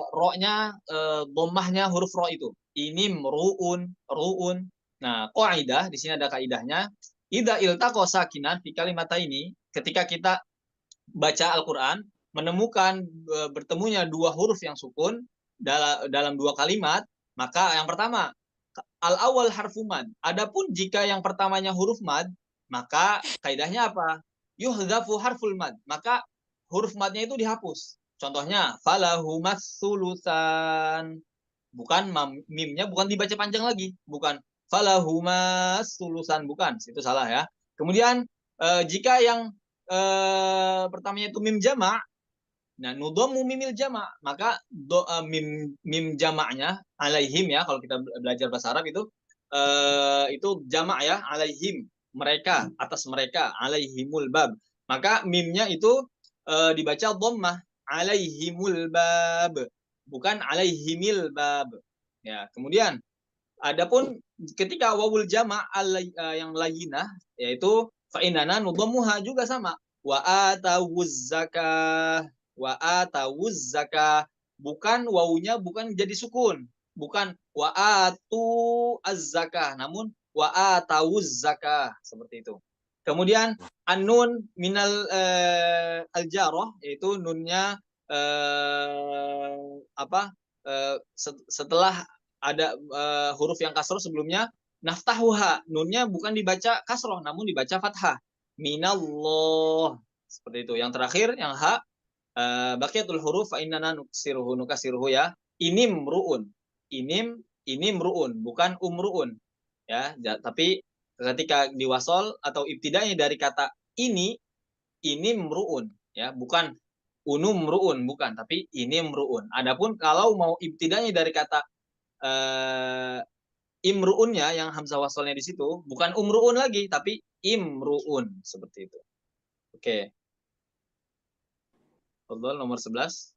ro-nya, dhammahnya huruf ro itu. Ini ruun. Nah, qaidah di sini ada kaidahnya. Idza iltaqa sakinan fi kalimata ini, ketika kita baca Al-Quran, menemukan bertemunya dua huruf yang sukun dalam dua kalimat, maka yang pertama, al-awwal harfu mad. Adapun jika yang pertamanya huruf mad, maka kaidahnya apa? Yuhdhafu harful mad. Maka huruf madnya itu dihapus. Contohnya, falahumas sulusan. Bukan mimnya bukan dibaca panjang lagi, bukan falahumas sulusan, bukan, itu salah ya. Kemudian jika yang pertamanya itu mim jamak, nah nudhamu mimil jamak, maka mim jamaknya alaihim ya, kalau kita belajar bahasa Arab itu jamak ya, alaihim, mereka, atas mereka, alaihimul bab, maka mimnya itu dibaca dhammah, alaihimul bab, bukan alaihimil bab. Ya, kemudian adapun ketika wawul jama' yang layyinah, yaitu fa inana nudhammuha, juga sama. Wa atawuz zakah, wa atawuz zakah, bukan wawunya bukan jadi sukun, bukan wa atu az-zakah, namun wa atawuz zakah, seperti itu. Kemudian an-nun minal al-jarah, yaitu nunnya setelah ada huruf yang kasroh sebelumnya, naftahuha, nunnya bukan dibaca kasroh namun dibaca fathah, minallah, seperti itu. Yang terakhir yang ha, baqiyatul huruf fa innana nukasiruhu ya, inim ruun, inim ruun, bukan umruun ya, tapi ketika diwasol atau ibtidanya dari kata ini mruun ya, bukan unum ruun, bukan, tapi ini mruun. Adapun kalau mau ibtidanya dari kata imruunnya yang hamzah wasalnya di situ, bukan umruun lagi, tapi imruun, seperti itu. Oke. Fadhal nomor 11.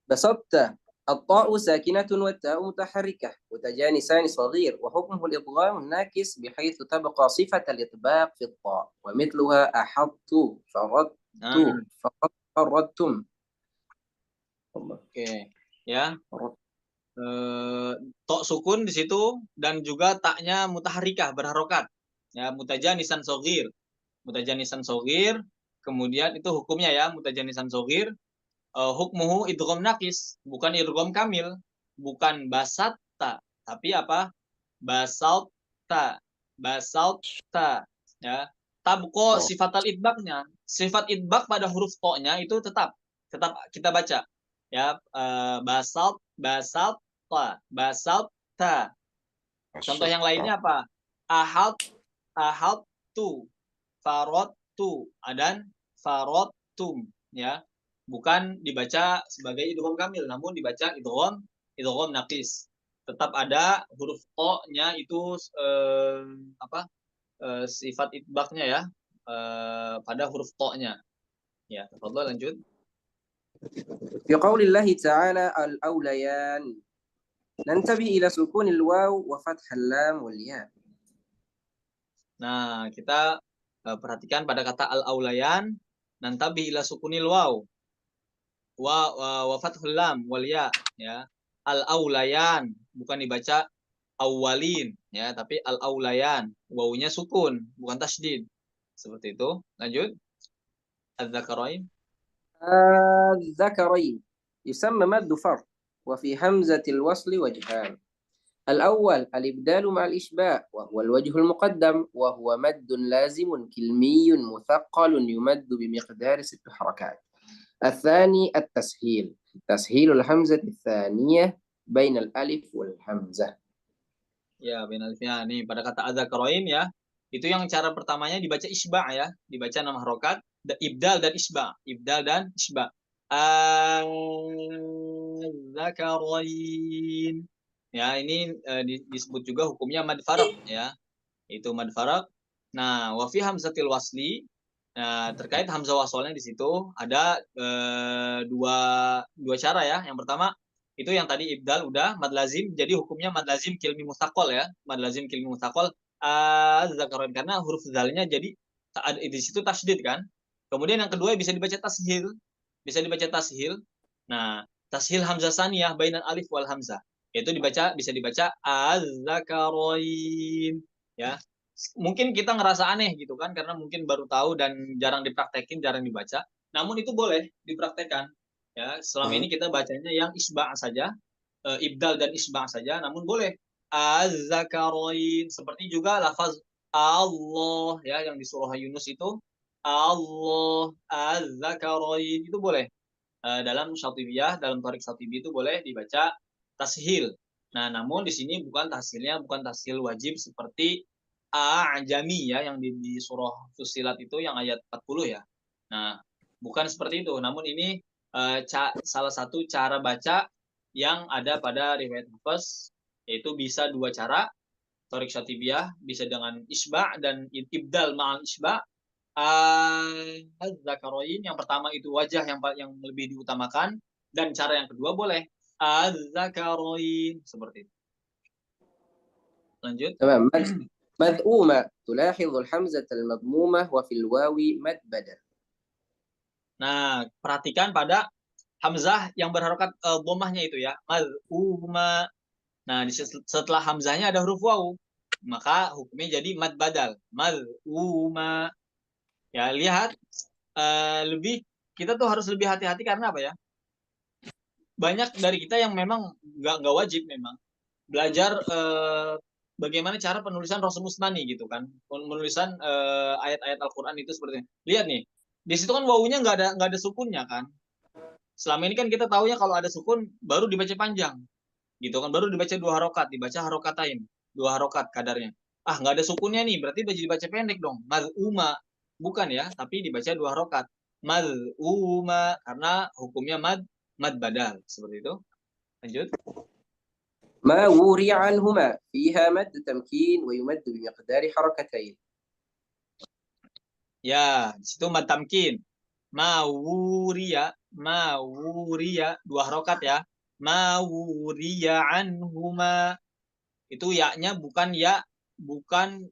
بسطت الطاء ساكنة والتاء متحركة وتجانسان صغير وحكمه الإضغام الناكس بحيث تبقى صفة الإطباق في الطاء ومثلها أحطت فردتم. Oke, ya. Tok sukun di situ dan juga taknya mutaharikah, berharokat. Ya, mutajanisan shogir. Mutajanisan shogir, kemudian itu hukumnya ya, mutajanisan shogir. Hukmuhu idgham nakis, bukan idgham kamil, bukan basatta, tapi apa? Basalta, ya. Tabqo sifatal idbaknya. Sifat idbak pada huruf to-nya itu tetap kita baca. Ya, basalta. Contoh yang lainnya apa? Ahadtu, faradtu, dan faradtum, ya. Bukan dibaca sebagai idgham kamil, namun dibaca idgham naqis. Tetap ada huruf to-nya itu sifat idbaknya ya, pada huruf to-nya. Ya, tafadhol lanjut. في قول الله تعالى الأوليان ننتبه إلى سكون الواو وفتح اللام والياء. Nah, kita perhatikan pada kata al-aulayan, nantabi ila sukunil waw wa fathul lam wal ya, ya. Al-aulayan bukan dibaca awalin ya, tapi al-aulayan, wawunya sukun, bukan tasydid. Seperti itu. Lanjut. Az-zakarain. الذكرين يسمى مد فرق وفي همزة الوصل وجهان. الأول الإبدال مع الإشباع وهو الوجه المقدم وهو مد لازم كلمي مثقل يمد بمقدار 6 حركات. الثاني التسهيل، تسهيل الهمزة الثانية بين الألف والهمزة. Ya, bain alifnya. Nih pada kata az-zakarain ya, itu yang cara pertamanya dibaca isba ya, dibaca 6 harokat, ibdal dan isba, az-zakarain. Ya, ini disebut juga hukumnya mad faraq ya. Itu mad faraq. Nah, wa fi hamzatil wasli, nah, terkait hamzah wasalnya di situ ada dua cara ya. Yang pertama itu yang tadi ibdal udah mad lazim, jadi hukumnya mad lazim kilmi mustaqol ya. Mad lazim kilmi mustaqol az-zakarain, karena huruf zalnya jadi di situ tasydid kan. Kemudian yang kedua bisa dibaca tashil. Nah, tashil hamzah saniyah bainal alif wal hamzah. Itu bisa dibaca az-zakarain ya. Mungkin kita ngerasa aneh gitu kan, karena mungkin baru tahu dan jarang dipraktekin, jarang dibaca. namun itu boleh dipraktekkan. Ya, selama ini kita bacanya yang isba' saja, ibdal dan isba' saja, namun boleh az-zakarain, seperti juga lafaz Allah ya yang di surah Yunus itu Allah az-zakarain itu boleh. Dalam Syatibiyah, dalam Thariq Syatibi itu boleh dibaca tashil. Nah, namun di sini bukan tashilnya, bukan tashil wajib seperti A'jami ya yang di surah Fussilat itu yang ayat 40 ya. Nah, bukan seperti itu. Namun ini salah satu cara baca yang ada pada riwayat Hafiz, yaitu bisa dua cara. Thariq Syatibiyah bisa dengan isba' dan ibdal ma'al isba'. Az-zakarain yang pertama itu wajah yang lebih diutamakan, dan cara yang kedua boleh az-zakarain seperti itu. Lanjut. تمام. مذءومة تلاحظ الحمزة المضمومة وفي الواو مد بدل. Nah, perhatikan pada hamzah yang berharokat dhammahnya itu ya, maz'uma. Nah, setelah hamzahnya ada huruf waw, maka hukumnya jadi mad badal, maz'uma. Ya, lihat kita tuh harus lebih hati-hati karena apa ya? Banyak dari kita yang memang nggak wajib memang belajar bagaimana cara penulisan Rasul Musnani gitu kan, penulisan ayat-ayat Al-Quran itu seperti ini. Lihat nih, di situ kan wawunya nggak ada sukunnya kan. Selama ini kan kita tahunya kalau ada sukun baru dibaca panjang, gitu kan, baru dibaca 2 harokat, dibaca harokatain, 2 harokat kadarnya. Nggak ada sukunnya nih, berarti dibaca pendek dong, maz'uma. Bukan ya, tapi dibaca 2 harokat, maz'uma, karena hukumnya mad badal seperti itu. Lanjut. ما وري عنهما فيها مد تمكين ويمد بمقدار حركتين. Ya, di situ mad tamkin. Mawuriya 2 harokat ya. Mawuriya anhuma. Itu ya-nya bukan ya, bukan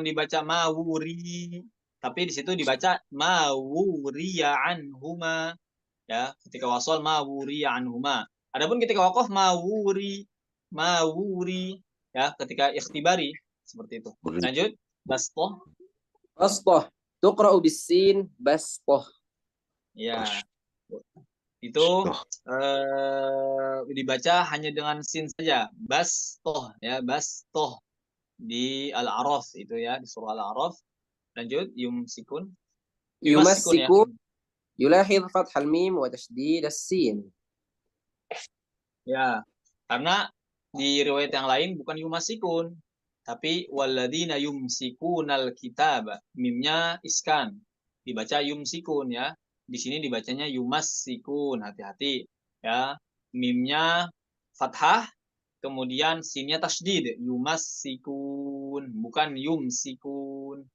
dibaca mawuri, tapi di situ dibaca mawuriya anhuma. Ya, ketika wasal mawuriya anhuma. Adapun ketika waqaf mawuri ya, ketika ikhtibari seperti itu. Lanjut. Bastoh. بسطة تقرأ بالسين بسطة. Ya, itu dibaca hanya dengan sin saja, bastoh ya, bastoh di Al-A'raf itu ya, di surah Al-A'raf. Lanjut, yumsikun ya. يمسك يلاحظ فتح الميم وتشديد السين. Ya, karena di riwayat yang lain bukan yumasikun, tapi walladzina yumsikunal kitab, mimnya iskan, dibaca yumsikun ya. Di sini dibacanya yumassikun, hati-hati ya. Mimnya fathah, kemudian sinnya tasydid, yumassikun, bukan yumsikun.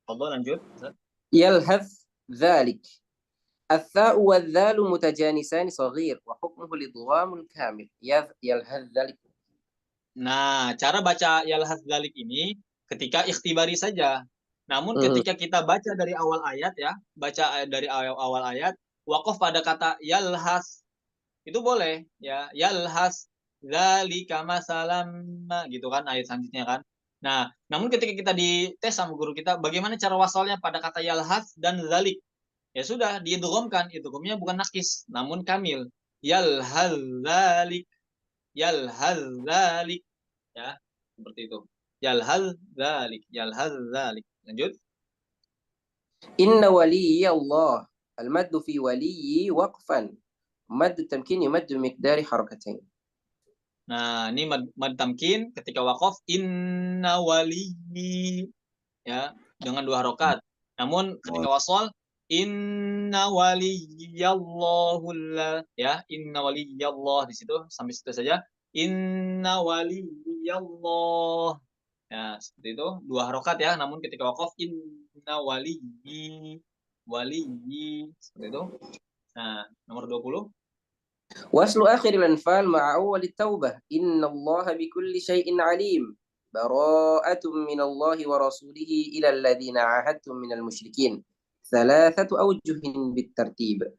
Fadhal, lanjut. يلهث ذلك. الثاء والذال متجانسان صغير وحكمه الإدغام الكامل. يلهث ذلك. Nah, cara baca yalhas dzalik ini ketika ikhtibari saja. Namun ketika kita baca dari awal ayat ya, baca dari awal ayat, waqaf pada kata yalhas, itu boleh ya, yalhas dzalika masalam gitu kan ayat selanjutnya kan. Nah, namun ketika kita dites sama guru kita bagaimana cara wasalnya pada kata yalhas dan dzalik, ya sudah diidghamkan, idghamnya bukan nakis namun kamil. Yalhas dzalik, yalhas dzalik ya, seperti itu. Yalhaz dzalik. Lanjut. إن ولي الله المد في ولي وقفا مد التمكين يمد بمقدار حركتين. Nah, ini mad tamkin ketika waqaf inna waliyyi ya, dengan 2 harokat. Namun ketika wasal inna waliyyallahu ya, inna waliyallah, di situ sampai situ saja. Inna waliyallah. Ya, seperti itu, 2 harokat ya. Namun ketika waqaf inna waliyyi seperti itu. Nah, nomor 20. وصل آخر الأنفال مع أول التوبة إن الله بكل شيء عليم براءة من الله ورسوله إلى الذين عاهدتم من المشركين 3 أوجه بالترتيب.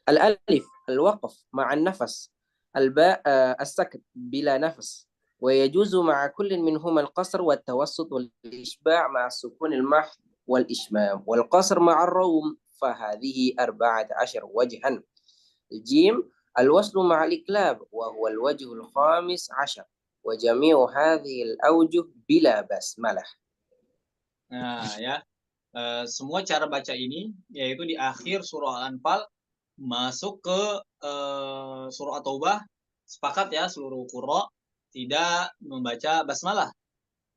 الألف الوقف مع النفس، الباء السكت بلا نفس، ويجوز مع كل منهما القصر والتوسط والإشباع مع السكون المحض والإشمام، والقصر مع الروم فهذه 14 وجها. الجيم الوصل مع الإقلاب وهو الوجه الخامس عشر وجميع هذه الأوجه بلا بسملة. Nah, ya. Semua cara baca ini yaitu di akhir surah Al-Anfal masuk ke surah At-Taubah, sepakat ya seluruh qurra tidak membaca basmalah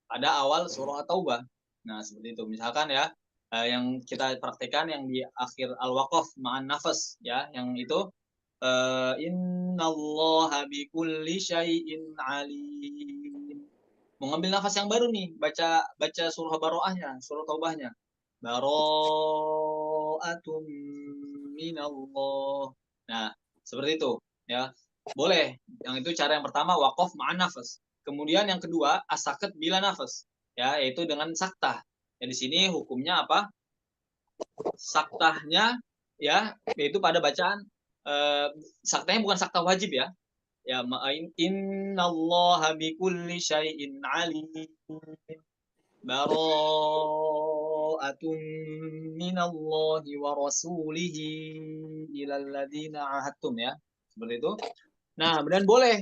pada awal surah At-Taubah. Nah, seperti itu. Misalkan ya yang kita praktekkan yang di akhir Al-Waqaf ma'an nafas ya, yang itu innallaha bikulli syai'in alim. Mengambil nafas yang baru nih, baca surah Baroahnya, surah Taubahnya. Baro'atum minallah. Nah, seperti itu ya. Boleh. Yang itu cara yang pertama waqaf ma'an nafas. Kemudian yang kedua as-sakat bila nafas. Ya, yaitu dengan saktah. Ya, di sini hukumnya apa? Saktahnya ya, yaitu pada bacaan saktahnya bukan saktah wajib ya. Ya, innallaha bikulli syai'in alim. Bara'atun minallahi wa rasulihi ilal ladzina ahadtum ya. Seperti itu. Nah, kemudian boleh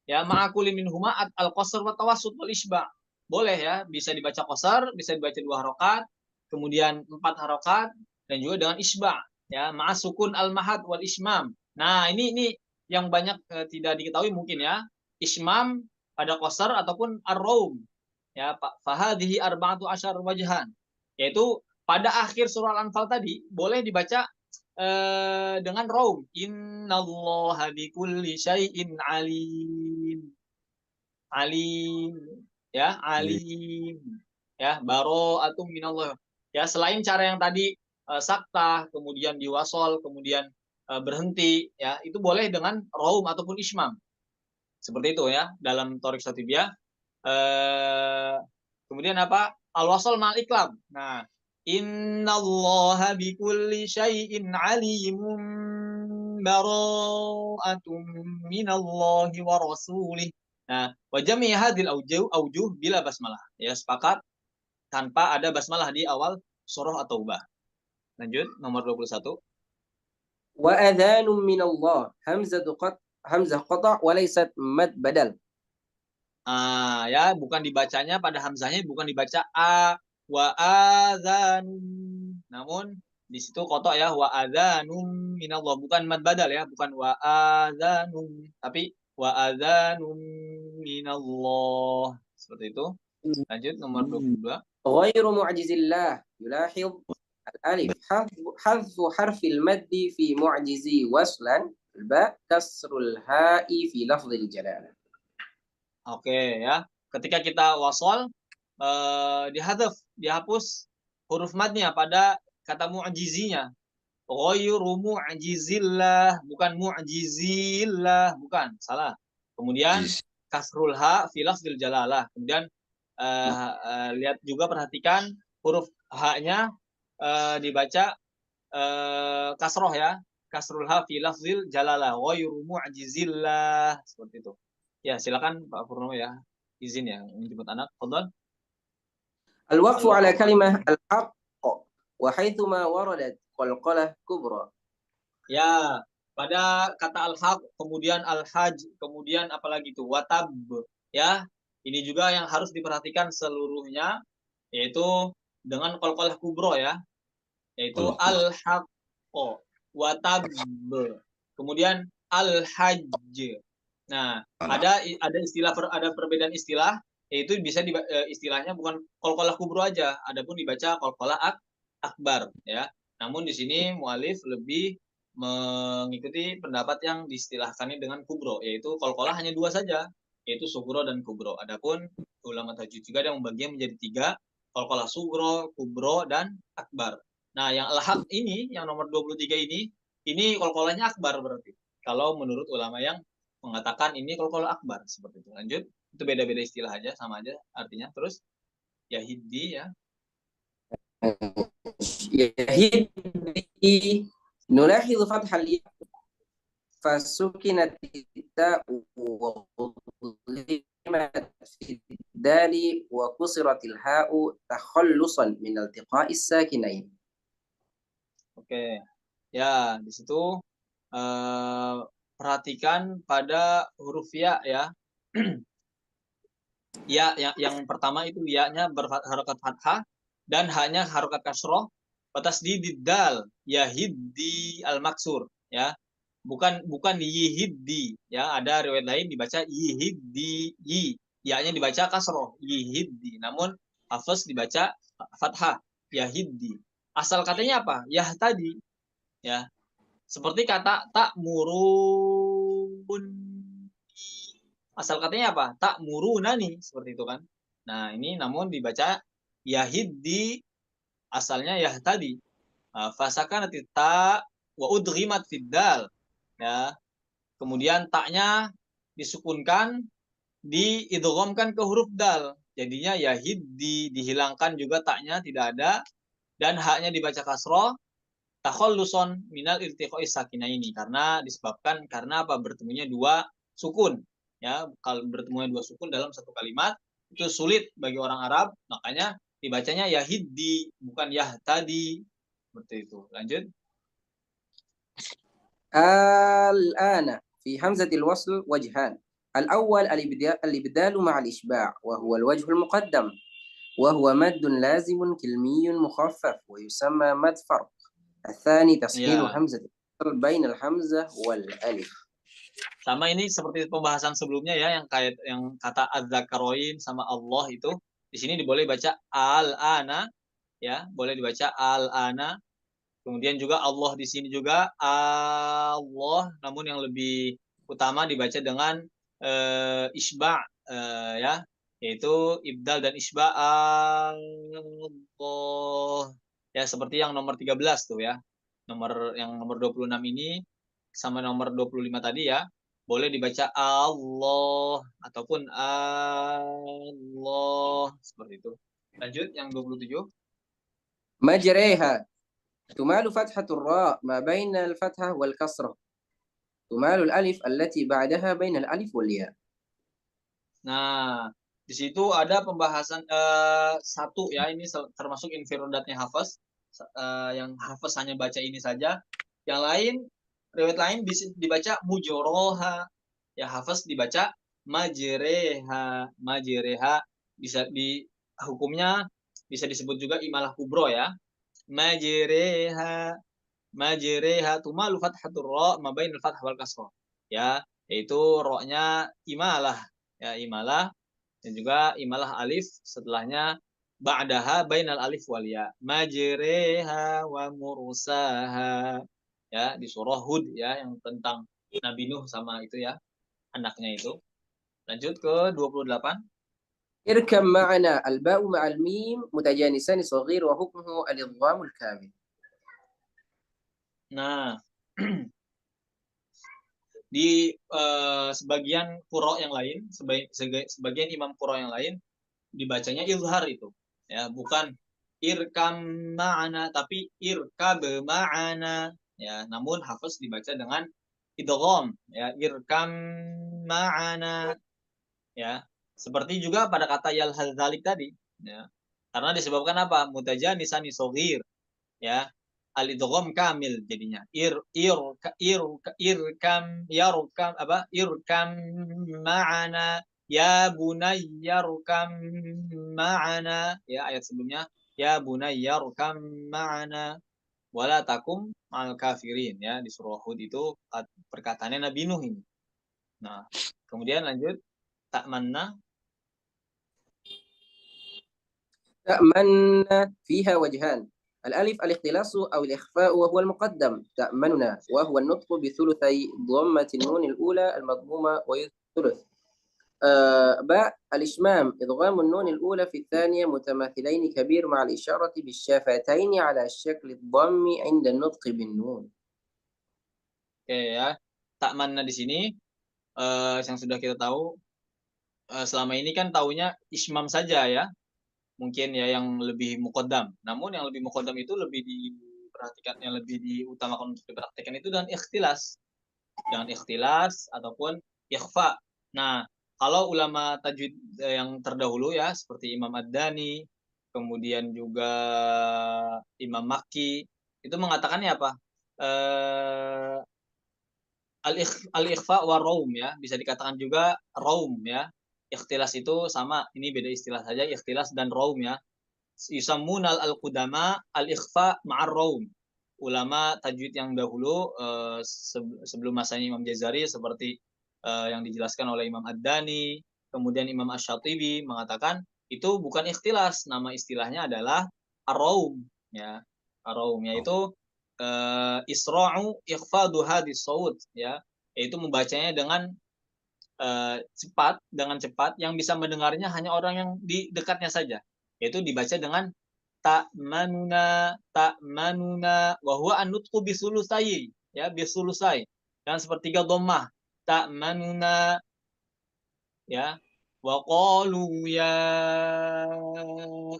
ya ma'akuli minhuma al-qasr wa tawassut wal isba'. Boleh ya, bisa dibaca qasar, bisa dibaca 2 harokat, kemudian 4 harokat dan juga dengan isba' ya, ma'asukun al-mahad wal ismam. Nah, ini yang banyak tidak diketahui mungkin ya. Ismam pada qasar ataupun ar-raum. Ya, fahadhihi 14 wajhan. Yaitu pada akhir surah Al-Anfal tadi boleh dibaca dengan raum. Innallaha bikulli syai'in alim. Alim ya, alim. Ya, bara'atum minallah. Ya, selain cara yang tadi saktah, kemudian diwasol, kemudian berhenti ya, itu boleh dengan raum ataupun ismam. Seperti itu ya dalam Thoriq Shatibiyah. Kemudian apa? Al-wasal ma'al iqlab. Nah, innallaha bikulli syai'in alimun bara'atum minallahi wa rasulih. Nah, wa jami' hadhil aujuh bila basmalah. Ya, sepakat tanpa ada basmalah di awal surah At-Taubah. Lanjut nomor 21. Wa adhanum minallah hamzah qata' wa laysat mad badal. Ya, bukan dibacanya pada hamzahnya bukan dibaca a wa adzanum. Namun di situ kotok ya, wa adzanum minallah, bukan mad badal ya, bukan wa adzanum, tapi wa adzanum minallah. Seperti itu. Lanjut nomor 22. Ghairu mu'jizillah yulahid al-alif hadfu harfil maddi fi mu'jizi waslan ba kasrul ha'i fi lafzil jalalah. Oke ya. Ketika kita wasol dihapus huruf madnya pada kata mu'jizinya. Ghairu mu'jizillah, bukan mu'jizillah, bukan, salah. Kemudian kasrul ha fi lafzil jalalah. Kemudian lihat juga, perhatikan huruf ha-nya dibaca kasroh ya. Kasrul ha fi lafzil jalalah. Ghairu mu'jizillah, seperti itu. Ya, silakan Pak Purnomo ya. Izin ya menjemput anak. Fadhal. Al-waqfu ala kalimah al-haqq wa haitsuma waradat qalqalah kubra. Ya, pada kata al-haq, kemudian al-haj, kemudian apalagi itu watab ya. Ini juga yang harus diperhatikan seluruhnya, yaitu dengan qalqalah kubra ya. Yaitu al-haq, watab, kemudian al-hajj. Nah, ada istilah ada perbedaan istilah, yaitu bisa istilahnya bukan qalqalah kubra aja, adapun dibaca qalqalah akbar ya. Namun di sini mualif lebih mengikuti pendapat yang diistilahkannya dengan kubro, yaitu qalqalah hanya 2 saja, yaitu sugro dan kubro. Adapun ulama tajwid juga ada yang membagi menjadi 3, qalqalah sugro, kubro, dan akbar. Nah, yang al-haq ini, yang nomor 23 ini qalqalahnya akbar berarti. Kalau menurut ulama yang mengatakan ini qalqalah akbar, seperti itu. Lanjut, itu beda-beda istilah aja, sama aja artinya. Terus yahidi ya. Yahidi nulahidu fathal ya fasukinat ta'u wa udhimat fi dali wa kusiratil ha'u takhallusan min iltiqa'is sakinain. Oke. Ya, di situ perhatikan pada huruf ya ya. Ya, yang pertama itu ya-nya berharokat fathah dan hanya harokat kasroh batas di dal yahiddi al-maksur ya. Bukan yihiddi ya, ada riwayat lain dibaca yihiddi yi, ya-nya dibaca kasroh yihiddi, namun Hafiz dibaca fathah yahiddi. Asal katanya apa? Yah tadi ya. Seperti kata tak murun. Asal katanya apa? Tak murunani, seperti itu kan. Nah, ini namun dibaca yahiddi, asalnya yah tadi. Fasakanat ta wa udghimat fiddal. Ya. Kemudian taknya disukunkan, diidghamkan ke huruf dal. Jadinya yahiddi, dihilangkan juga taknya, tidak ada, dan haknya dibaca kasroh takhalluson minal iltiqai sakinaini, karena disebabkan karena apa? Bertemunya dua sukun. Ya, kalau bertemunya dua sukun dalam satu kalimat itu sulit bagi orang Arab, makanya dibacanya yahiddi bukan yahtadi. Seperti itu. Lanjut. الآن في همزة الوصل وجهان. الأول الإبدال مع الإشباع وهو الوجه المقدم، وهو مد لازم كلمي مخفف ويسمى مد فرق. الثاني تسهيل Ya. همزة الوصل بين الحمزة والألف. Sama ini seperti pembahasan sebelumnya ya, yang kata az-zakaroin sama Allah itu, di sini boleh baca al-ana ya, boleh dibaca al-ana. Kemudian juga Allah di sini juga Allah, namun yang lebih utama dibaca dengan isba ya, yaitu ibdal dan isba Allah. Ya, seperti yang nomor 13 tuh ya. Nomor 26 ini sama nomor 25 tadi ya, boleh dibaca Allah ataupun Allah, seperti itu. Lanjut yang 27. مجريها تمال فتحة الراء ما بين الفتحة والكسرة، تمال الألف التي بعدها بين الألف والياء. Nah, di situ ada pembahasan satu ya, ini termasuk infiradatnya Hafiz, yang Hafiz hanya baca ini saja. Yang lain, riwayat lain dibaca mujoroha, ya Hafiz dibaca majreha. Majreha bisa hukumnya bisa disebut juga imalah kubro ya. Majreha, majreha tumalu fathatur ra ma bainal fathah wal kasrah. Ya, yaitu ro-nya imalah ya, imalah, dan juga imalah alif setelahnya ba'daha bainal alif wal ya. Majreha wa mursaha. Ya, di surah Hud ya, yang tentang Nabi Nuh sama itu ya, anaknya itu. Lanjut ke 28. اركب معنا الباء مع الميم متجانسان صغير وحكمه الإضغام الكامل. Nah, di sebagian qura yang lain, sebagian imam qura yang lain dibacanya izhar itu. Ya, bukan irkam ma'ana tapi irkab ma'ana. Ya, namun Hafiz dibaca dengan idgham ya, irkam ma'ana. Ya, seperti juga pada kata yal hadzalik tadi ya. Karena disebabkan apa? Mutajanisan shagir ya. Al idgham kamil jadinya. Irkam yarkam apa? Irkam ma'ana ya bunayyarkam ma'ana ya, ayat sebelumnya ya bunayyarkam ma'ana wala takum ma'al kafirin ya, di surah Hud itu perkataannya Nabi Nuh ini. Nah, kemudian lanjut ta'manna. تأمن فيها وجهان. الألف الاختلاس أو الإخفاء وهو المقدم تأمننا، وهو النطق بثلثي ضمة النون الأولى المضمومة والثلث. باء الإشمام إضغام النون الأولى في الثانية متماثلين كبير مع الإشارة بالشفتين على شكل الضم عند النطق بالنون. Oke ya, ta'manna di sini yang sudah kita tahu selama ini kan taunya ismam saja ya, mungkin ya yang lebih muqaddam. Namun yang lebih muqaddam itu lebih diperhatikan, yang lebih diutamakan untuk dipraktekkan itu dengan ikhtilas. Dengan ikhtilas ataupun ikhfa. Nah, kalau ulama tajwid yang terdahulu ya, seperti Imam Ad-Dani, kemudian juga Imam Makki, itu mengatakannya apa? Al-ikhfa wa raum ya, bisa dikatakan juga raum ya. Ikhtilas itu sama, ini beda istilah saja, ikhtilas dan raum ya. Yusammunal al-qudama al-ikhfa ma'ar raum. Ulama tajwid yang dahulu sebelum masanya Imam Jazari seperti yang dijelaskan oleh Imam Ad-Dani, kemudian Imam Asy-Syatibi mengatakan itu bukan ikhtilas, nama istilahnya adalah ar-raum ya. Ar-raum yaitu isra'u ikhfadu hadis saut ya, yaitu membacanya dengan cepat yang bisa mendengarnya hanya orang yang di dekatnya saja, yaitu dibaca dengan ta'manuna wa huwa an-nutqu bisulusai ya, bisulusai dan sepertiga dhammah ta'manuna ya. Wa qalu ya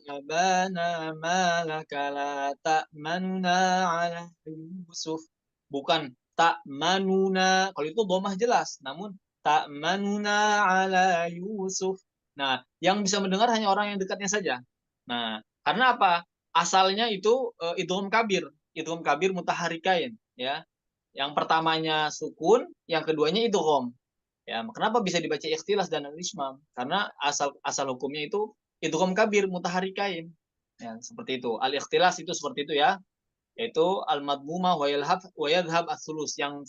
abana ma laka la ta'manuna ala Yusuf, bukan ta'manuna, kalau itu dhammah jelas, namun ta'manuna ala Yusuf. Nah, yang bisa mendengar hanya orang yang dekatnya saja. Nah, karena apa? Asalnya itu idgham kabir mutaharikain ya. Yang pertamanya sukun, yang keduanya idgham. Ya, kenapa bisa dibaca ikhtilas dan al-ismam? Karena asal hukumnya itu idgham kabir mutaharikain. Ya, seperti itu. Al-ikhtilas itu seperti itu ya. Yaitu al-madmumah wa yadhhab as-sulus, yang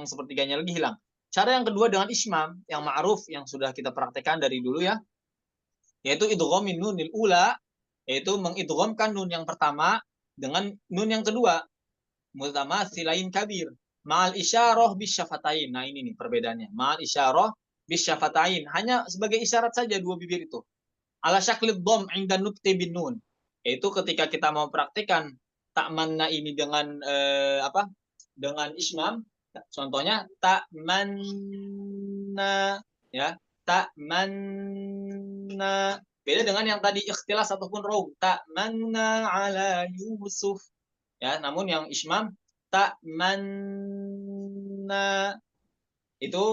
sepertiganya lagi hilang. Cara yang kedua dengan ismam yang ma'ruf yang sudah kita praktekkan dari dulu ya. Yaitu idghamin nunil ula, yaitu mengidghamkan nun yang pertama dengan nun yang kedua. Mutamatsilain kabir. Ma'al isyarah bisyafatain. Nah ini nih perbedaannya. Ma'al isyarah bisyafatain. Hanya sebagai isyarat saja dua bibir itu. Ala syaklid dhom inda nutqi bin nun. Yaitu ketika kita mau praktikkan ta'manna ini dengan dengan ismam. Contohnya ta'manna ya. Ta'manna. Beda dengan yang tadi ikhtilas ataupun raum. Ta'manna ala Yusuf. Ya, namun yang ismam ta'manna itu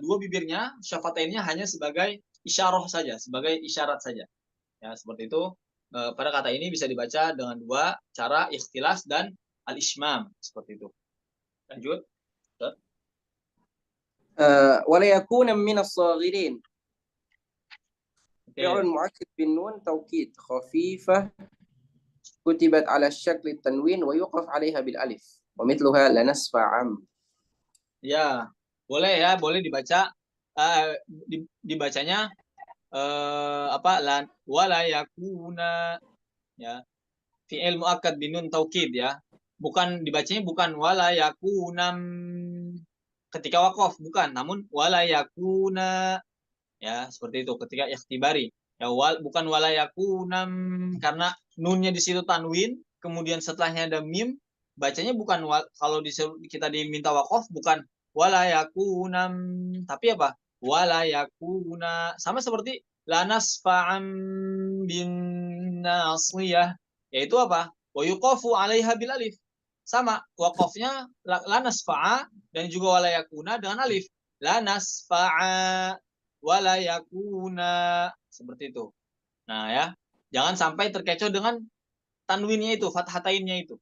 dua bibirnya syafatainnya hanya sebagai isyarah saja, sebagai isyarat saja. Ya, seperti itu. Pada kata ini bisa dibaca dengan dua cara, ikhtilas dan al-ismam, seperti itu. Lanjut. ولا يكون من الصاغرين فعل مؤكد بالنون توكيد خفيفة كتبت على الشكل التنوين ويوقف عليها بالألف ومثلها لنصف عم. Ya, boleh ya, boleh dibaca dibacanya wala yakuna ya. Fi'il muakkad binun taukid ya. Bukan dibacanya bukan wala yakunam ketika waqaf, bukan, namun wala yakuna ya, seperti itu ketika ikhtibari. Ya bukan wala yakunam karena nunnya di situ tanwin, kemudian setelahnya ada mim, bacanya bukan kalau kita diminta waqaf bukan wala yakunam, tapi apa? Wala yakuna, sama seperti lanas fa'am bin nasiyah, yaitu apa? Wa yuqafu 'alaiha bil alif. Sama, waqafnya lanas fa'a dan juga wala yakuna dengan alif. Lanas fa'a wala yakuna, seperti itu. Nah ya, jangan sampai terkecoh dengan tanwinnya itu, fathatainnya itu.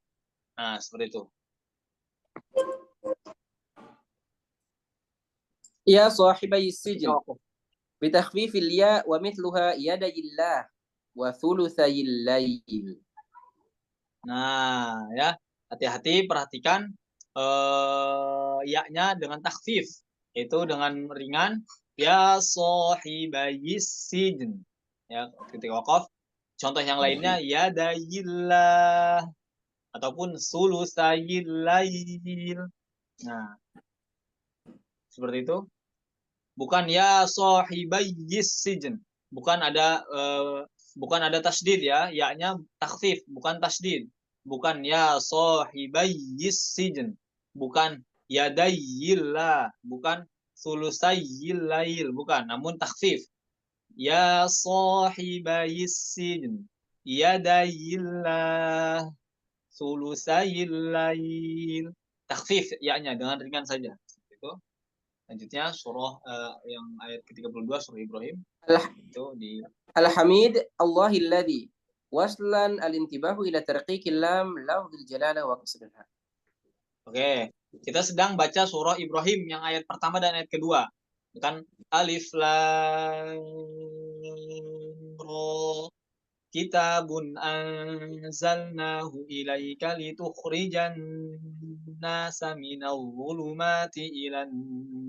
Nah, seperti itu. Ya sahibai sijn بتخفيف الياء ومثلها يدي الله وثلثي الليل. Nah, ya, hati-hati perhatikan ya-nya dengan takhfif, yaitu dengan ringan. Ya sahibayis sijn. Ya, ketika waqaf. Contoh yang lainnya yadayillah ataupun sulusayil lail. Nah, seperti itu. Bukan ya sahibayis sijn. Bukan ada tasdid ya, ya-nya takhfif, bukan tasdid. Bukan ya sahibayis sijn. Bukan yadayillah, bukan sulusayil lail, bukan, namun takhfif. Ya sahibayis sijn. Yadayillah sulusayil lail. Takhfif ya-nya dengan ringan saja. Itu. Lanjutnya surah yang ayat ke-32 surah Ibrahim. Itu di Al-Hamid Allahilladzi waslan al-intibahu ila tarqiqil lam lafzul jalalah wa kasriha. Oke, kita sedang baca surah Ibrahim yang ayat pertama dan ayat kedua. Kan alif lam ra kitabun anzalnahu ilaika litukhrijan nasa minal zulumati ilan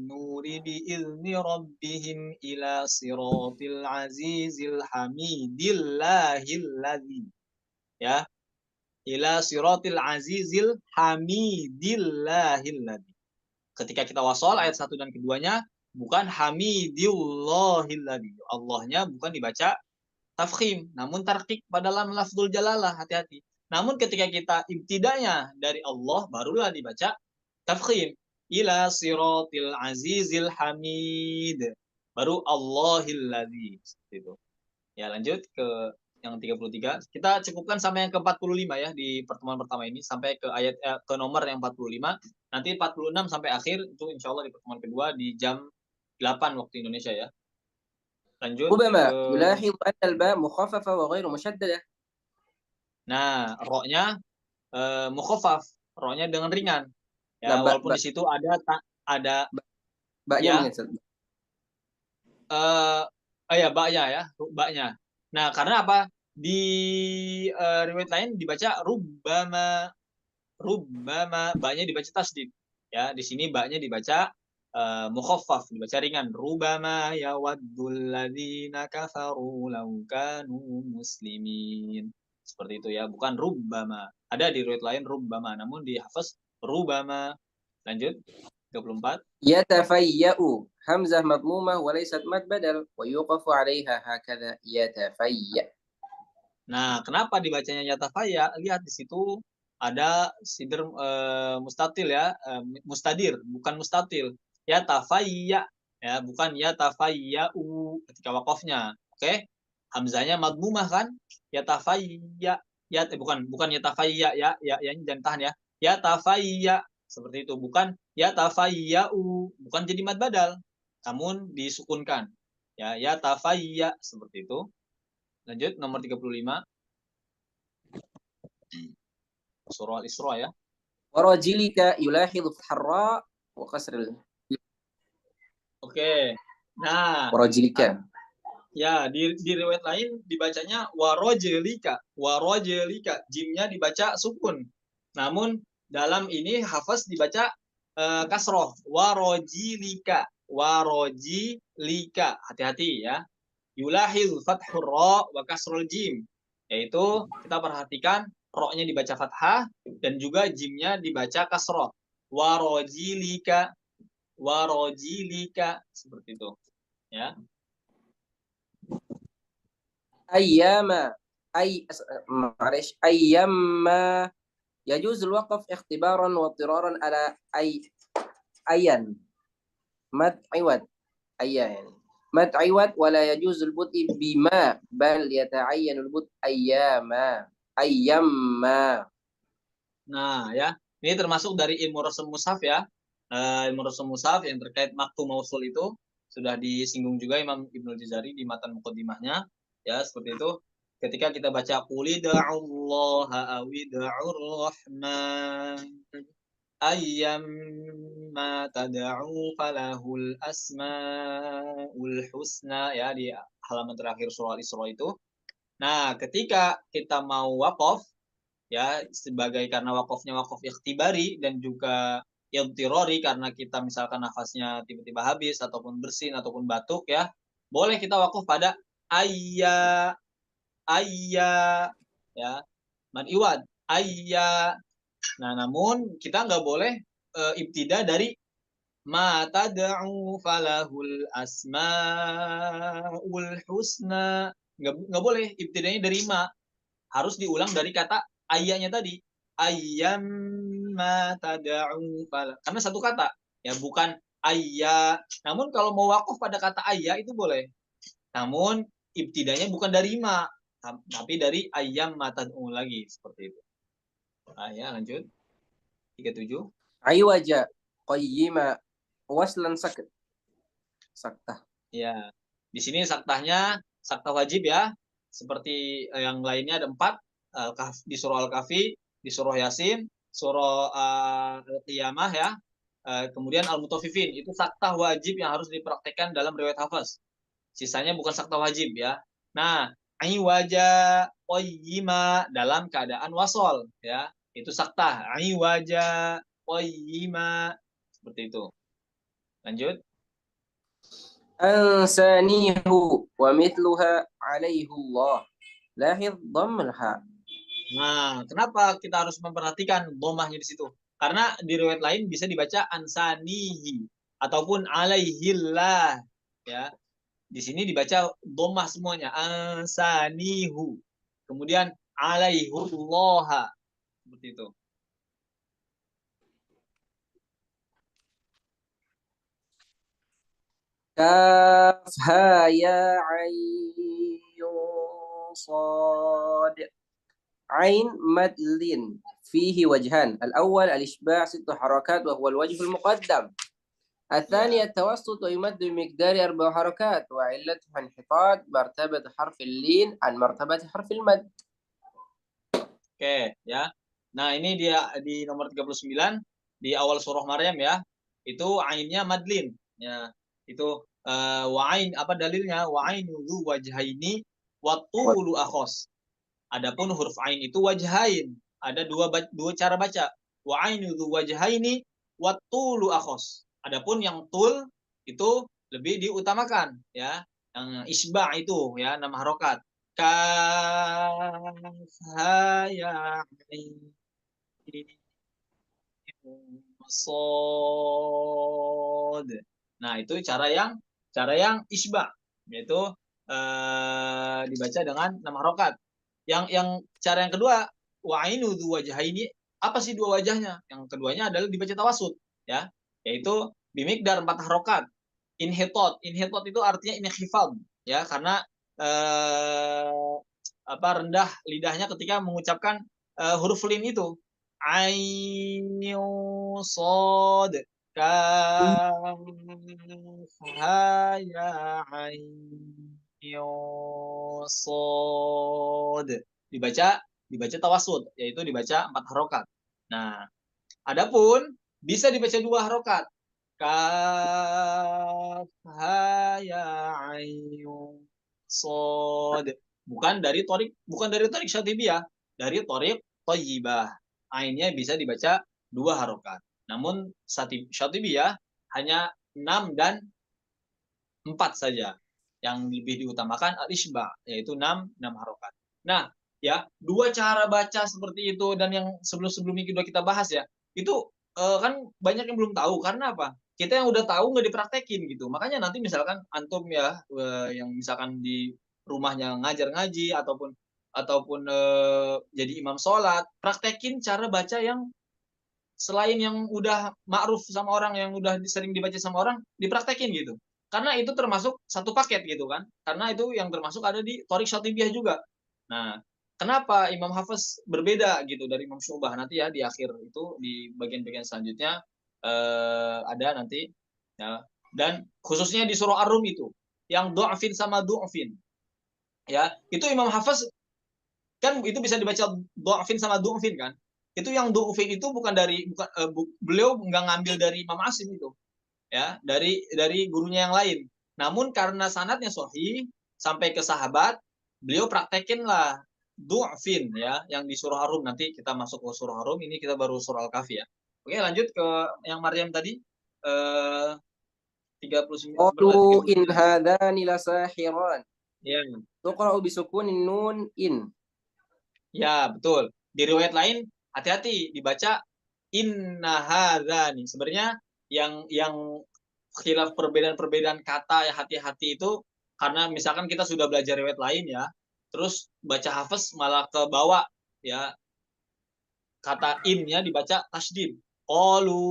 nuri biizni rabbihim ila siratil azizil hamidillahil ladzi, ya, ila siratil azizil hamidillahil ladzi. Ketika kita wasol ayat 1 dan keduanya bukan hamidillahil ladzi. Allahnya bukan dibaca tafkhim, namun tarqiq pada lam lafzul jalalah, hati-hati. Namun ketika kita ibtidanya dari Allah, barulah dibaca tafkhim. Ila siratil azizil hamid. Baru Allahil ladzi. Itu. Ya, lanjut ke yang 33. Kita cukupkan sampai yang ke 45 ya di pertemuan pertama ini, sampai ke ayat ke nomor yang 45. Nanti 46 sampai akhir itu insya Allah di pertemuan kedua di jam 8 waktu Indonesia ya. Lanjut ربما ke يلاحظ أن الباء مخففة وغير مشددة. Nah, ro-nya mukhaffaf, ro-nya dengan ringan. Ya, Nah, walaupun di situ ada Ba-nya ya, mungkin. ya ba-nya ya, ba-nya. Nah, karena apa? Di riwayat lain dibaca rubbama, ba-nya dibaca tasdid. Ya, di sini ba-nya dibaca mukhaffaf, dibaca ringan. Rubbama yawaddul ladzina kafaru law kanu muslimin. Seperti itu ya, bukan rubbama. Ada di riwayat lain rubbama, namun di hafaz rubbama. Lanjut 34. يتفيأ همزة مضمومة وليست مد بدل ويوقف عليها هكذا يتفيأ. Nah, kenapa dibacanya yatafaya? Lihat di situ ada sidir mustatil ya, mustadir, bukan mustatil. Yatafaya ya, bukan yatafayau ketika wakofnya. Oke? Hamzanya madmumah kan? Yatafaya. Ya, bukan yatafaya ya, jangan tahan ya. Yatafaya seperti itu, bukan yatafayau, bukan jadi mad badal, namun disukunkan. Ya, yatafaya seperti itu. Lanjut nomor 35. Surah Al-Isra ya. ورجلك يلاحظ فتح الراء وكسر Oke. Nah, ورجلك. ya di riwayat lain dibacanya warojlika. Warojlika, jimnya dibaca sukun. Namun dalam ini hafaz dibaca kasroh. Warojlika. Warojlika. Hati-hati ya. Yulahil fathur ra wa kasrul jim. Yaitu kita perhatikan ro-nya dibaca fathah dan juga jimnya dibaca kasroh. Warojilika, warojilika, seperti itu. Ya. أيام معلش أيما يجوز الوقف اختبارا واضطرارا على أيا مد عوض أيان مد عوض ولا يجوز البدء بما بل يتعين البدء أيما. Nah, ya. Ini termasuk dari ilmu rasm mushaf ya. Ilmu rasm mushaf yang terkait maktu mausul itu sudah disinggung juga Imam Ibnu Jazari di matan muqaddimahnya. Ya, seperti itu. Ketika kita baca qulida'ullaha awida'ur rahman ayyamma tad'u falahul asmaul husna, ya, di halaman terakhir surah Al-Isra itu. Nah, ketika kita mau waqaf ya, sebagai karena wakofnya wakof ikhtibari dan juga iltirori karena kita misalkan nafasnya tiba-tiba habis ataupun bersin ataupun batuk ya, boleh kita wakaf pada ayya ya, mad iwad ayya. Nah, namun kita nggak boleh ibtida dari ma tad'u falahul asmaul husna, nggak boleh ibtidanya dari ma, harus diulang dari kata ayahnya tadi, ayyamma tad'u fala, karena satu kata ya, bukan ayya. Namun kalau mau wakaf pada kata ayya itu boleh, namun ibtidanya bukan dari ma tapi dari ayyamma tad'u lagi, seperti itu. Nah, ya, lanjut 37. عوج قيما وصلا سكت saktah. Ya, di sini saktahnya saktah wajib ya. seperti yang lainnya ada 4 di surah Al-Kahfi, di surah Yasin, surah Al-Qiyamah ya. Kemudian Al-Mutaffifin itu saktah wajib yang harus dipraktekkan dalam riwayat hafaz. Sisanya bukan saktah wajib ya. Nah, iwaja qayyima dalam keadaan wasol ya. Itu saktah. Iwaja qayyima seperti itu. Lanjut. Ansanihu wa mithluha alaihi Allah. Lahir dhammah. Nah, kenapa kita harus memperhatikan dhammahnya di situ? Karena di riwayat lain bisa dibaca ansanihi ataupun alaihillah ya. Di sini dibaca dhammah semuanya. Ansanihu. Kemudian alaihullah seperti itu. Kaf ha ya ain sad. Ain madlin fihi wajhan. Al-awwal al-ishba' 6 harakat wa huwa al-wajh al-muqaddam. الثاني التوسط ويمد بمقدار 4 حركات وعلتها انحطاط مرتبة حرف اللين عن مرتبة حرف المد. Oke, ya. Nah, ini dia di nomor 39 di awal surah Maryam ya. Itu ainnya madlin ya. Itu wa'ain apa dalilnya? Wa'ainu dzu wajhaini wa tulu akhos. Adapun huruf ain itu wajhain. Ada dua cara baca. Wa'ainu dzu wajhaini wa tulu akhos. Adapun yang tul itu lebih diutamakan ya. Yang isba' itu ya 6 harokat. Kaf ya sod. Nah, itu cara yang isba, yaitu dibaca dengan 6 harokat. Yang cara yang kedua, wa'ainu dzu wajhaini, apa sih dua wajahnya? Yang keduanya adalah dibaca tawasud ya, yaitu bimikdar 4 harokat. Inhitot itu artinya inkhifad ya, karena rendah lidahnya ketika mengucapkan huruf lin itu. Ain sod kaf ha ya ain sod. Dibaca tawasud, yaitu dibaca 4 harokat. Nah, adapun bisa dibaca 2 harokat. Kaf ha ya ain sod. Bukan dari torik syatibiyah, dari torik thayyibah. Ainnya bisa dibaca 2 harokat. Namun syatibiyah hanya 6 dan 4 saja. Yang lebih diutamakan al-isba, yaitu 6 harokat. Nah, ya, 2 cara baca seperti itu dan yang sebelum-sebelumnya sudah kita bahas ya, itu kan banyak yang belum tahu. Karena apa? Kita yang udah tahu nggak dipraktekin gitu. Makanya nanti misalkan antum ya, yang misalkan di rumahnya ngajar ngaji ataupun jadi imam sholat, praktekin cara baca yang selain yang udah ma'ruf sama orang, yang udah sering dibaca sama orang, dipraktekin gitu. Karena itu termasuk satu paket gitu kan. Karena itu yang termasuk ada di Thoriq Syatibiyah juga. Nah, kenapa Imam Hafiz berbeda gitu dari Imam Syu'bah? Nanti ya di akhir itu, di bagian-bagian selanjutnya ada nanti ya. Dan khususnya di surah Ar-Rum itu, yang du'afin sama du'afin. Ya, itu Imam Hafiz kan itu bisa dibaca du'afin sama du'afin kan. Itu yang du'afin itu beliau nggak ngambil dari Imam Asim itu. Ya, dari gurunya yang lain. Namun karena sanadnya sahih sampai ke sahabat, beliau praktekin lah du'afin ya, yang di surah Ar-Rum. Nanti kita masuk ke surah Ar-Rum, ini kita baru surah Al-Kahfi ya. Oke, lanjut ke yang Maryam tadi. 39. Qalu in hadani lasahiran. Ya. Tuqra'u bisukunin nun in. Ya, betul. Di riwayat lain hati-hati dibaca inna hadzani. Sebenarnya yang khilaf perbedaan kata ya, hati-hati itu karena misalkan kita sudah belajar riwayat lain ya, terus baca hafaz malah ke bawah ya, kata in-nya dibaca tasydid. Qalu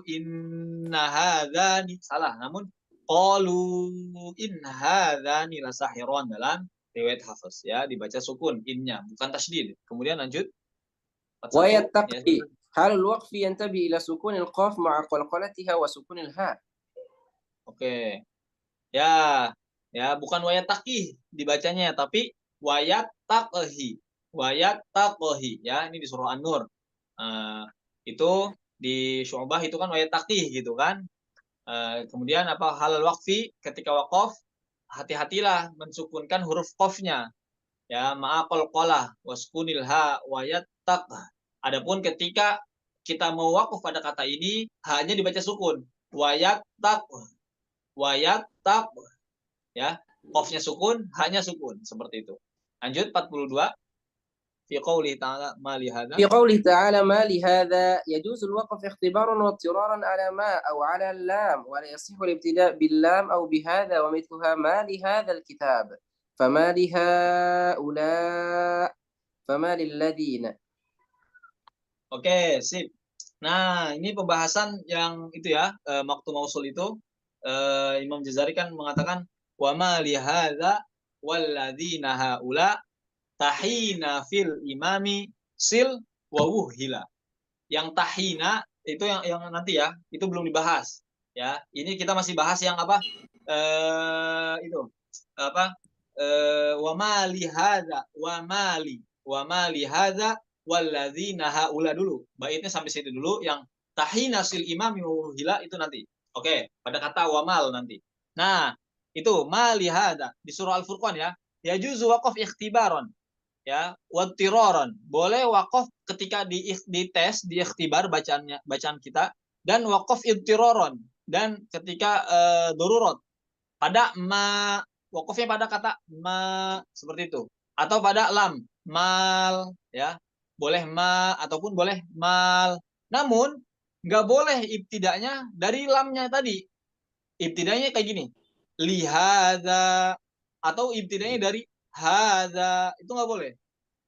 inna hadzani, salah. Namun qalu in hadzani lasahiran dalam riwayat hafaz ya, dibaca sukun in-nya, bukan tasydid. Kemudian lanjut. Wa yattaqi hal al-waqf yantabi ila sukun al-qaf ma'a qalqalatiha wa sukun al-ha. Oke. Ya, Ya, bukan wayataqih dibacanya, tapi wayattaqhi. Wayattaqhi, ya, ini di surah An-Nur. Itu di Syu'bah itu kan wayataqih gitu kan. Kemudian apa halal waqfi, ketika waqaf hati-hatilah mensukunkan huruf qafnya. Ya, ma'aqal qalah waskunil ha wayattaq. Adapun ketika kita mau waqaf pada kata ini hanya dibaca sukun. Wayattaq. Wayattaq. Ya, qafnya sukun, hanya sukun seperti itu. Lanjut 42. Fi qoulihi ta'ala ma li hadza. في قوله تعالى ما لهذا يجوز الوقف اختبارا واضطرارا على ما أو على اللام ولا يصح الابتداء باللام أو بهذا ومثلها ما لهذا الكتاب فما لهؤلاء فما للذين. Oke, sip. Nah, ini pembahasan yang itu ya, Maqtu Mausul itu Imam Jazari kan mengatakan wa ma li hadza walladzina haula tahina fil imami sil wa wuhila. Yang tahina itu yang nanti ya, itu belum dibahas. Ya, ini kita masih bahas yang apa? Itu apa? Wa ma li hadza wa ma li hadza walladzina haula dulu. Baitnya sampai situ dulu, yang tahina sil imami wa wuhila itu nanti. Oke, pada kata wamal nanti. Nah, itu ma li hadza di surah Al-Furqan ya. Ya juzu waqaf ikhtibaron. Ya, wattiroron. Boleh wakaf ketika dites, di ikhtibar bacaan kita, dan wakaf ibtiroron, dan ketika darurat. Pada ma, wakafnya pada kata ma seperti itu, atau pada lam, mal, ya. Boleh ma ataupun boleh mal. Namun nggak boleh ibtidanya dari lamnya tadi. Ibtidanya kayak gini. Lihada, atau ibtidanya dari hadza, itu nggak boleh.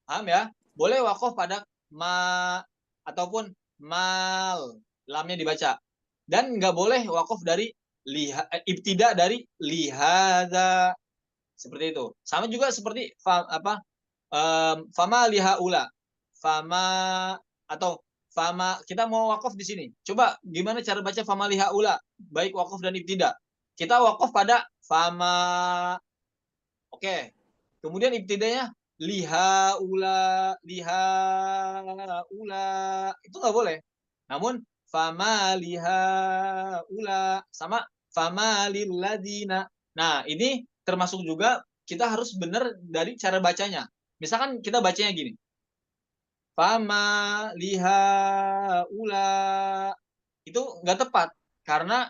Paham ya? Boleh wakaf pada ma ataupun mal, lamnya dibaca. Dan nggak boleh wakaf dari ibtida dari lihada, seperti itu. Sama juga seperti fama lihaula, fama atau fama, kita mau wakaf di sini. Coba gimana cara baca fama lihaula, baik wakaf dan ibtida. Kita wakaf pada fama. Oke. Kemudian ibtidanya liha ula, itu nggak boleh. Namun fama liha ula sama fama lilladina. Nah, ini termasuk juga kita harus benar dari cara bacanya. Misalkan kita bacanya gini. Fama liha ula, itu nggak tepat karena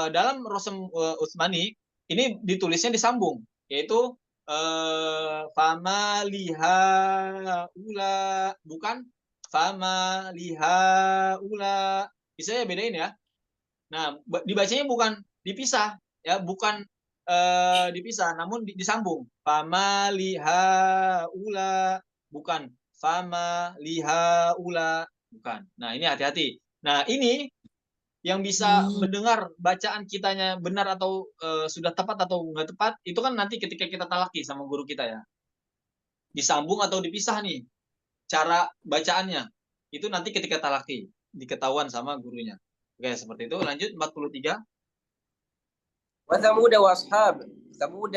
dalam Rosem Utsmani ini ditulisnya disambung, yaitu fama liha ula, bukan fama liha ula. Bisa ya bedain ya. Nah, dibacanya bukan dipisah ya, bukan dipisah, namun disambung. Fama liha ula, bukan fama liha ula, bukan. Nah, ini hati-hati. Nah, ini yang bisa mendengar bacaan kitanya benar atau sudah tepat atau nggak tepat, itu kan nanti ketika kita talaki sama guru kita ya. Disambung atau dipisah nih cara bacaannya. Itu nanti ketika talaki, diketahuan sama gurunya. Oke, seperti itu. Lanjut 43. وثمود وأصحاب ثمود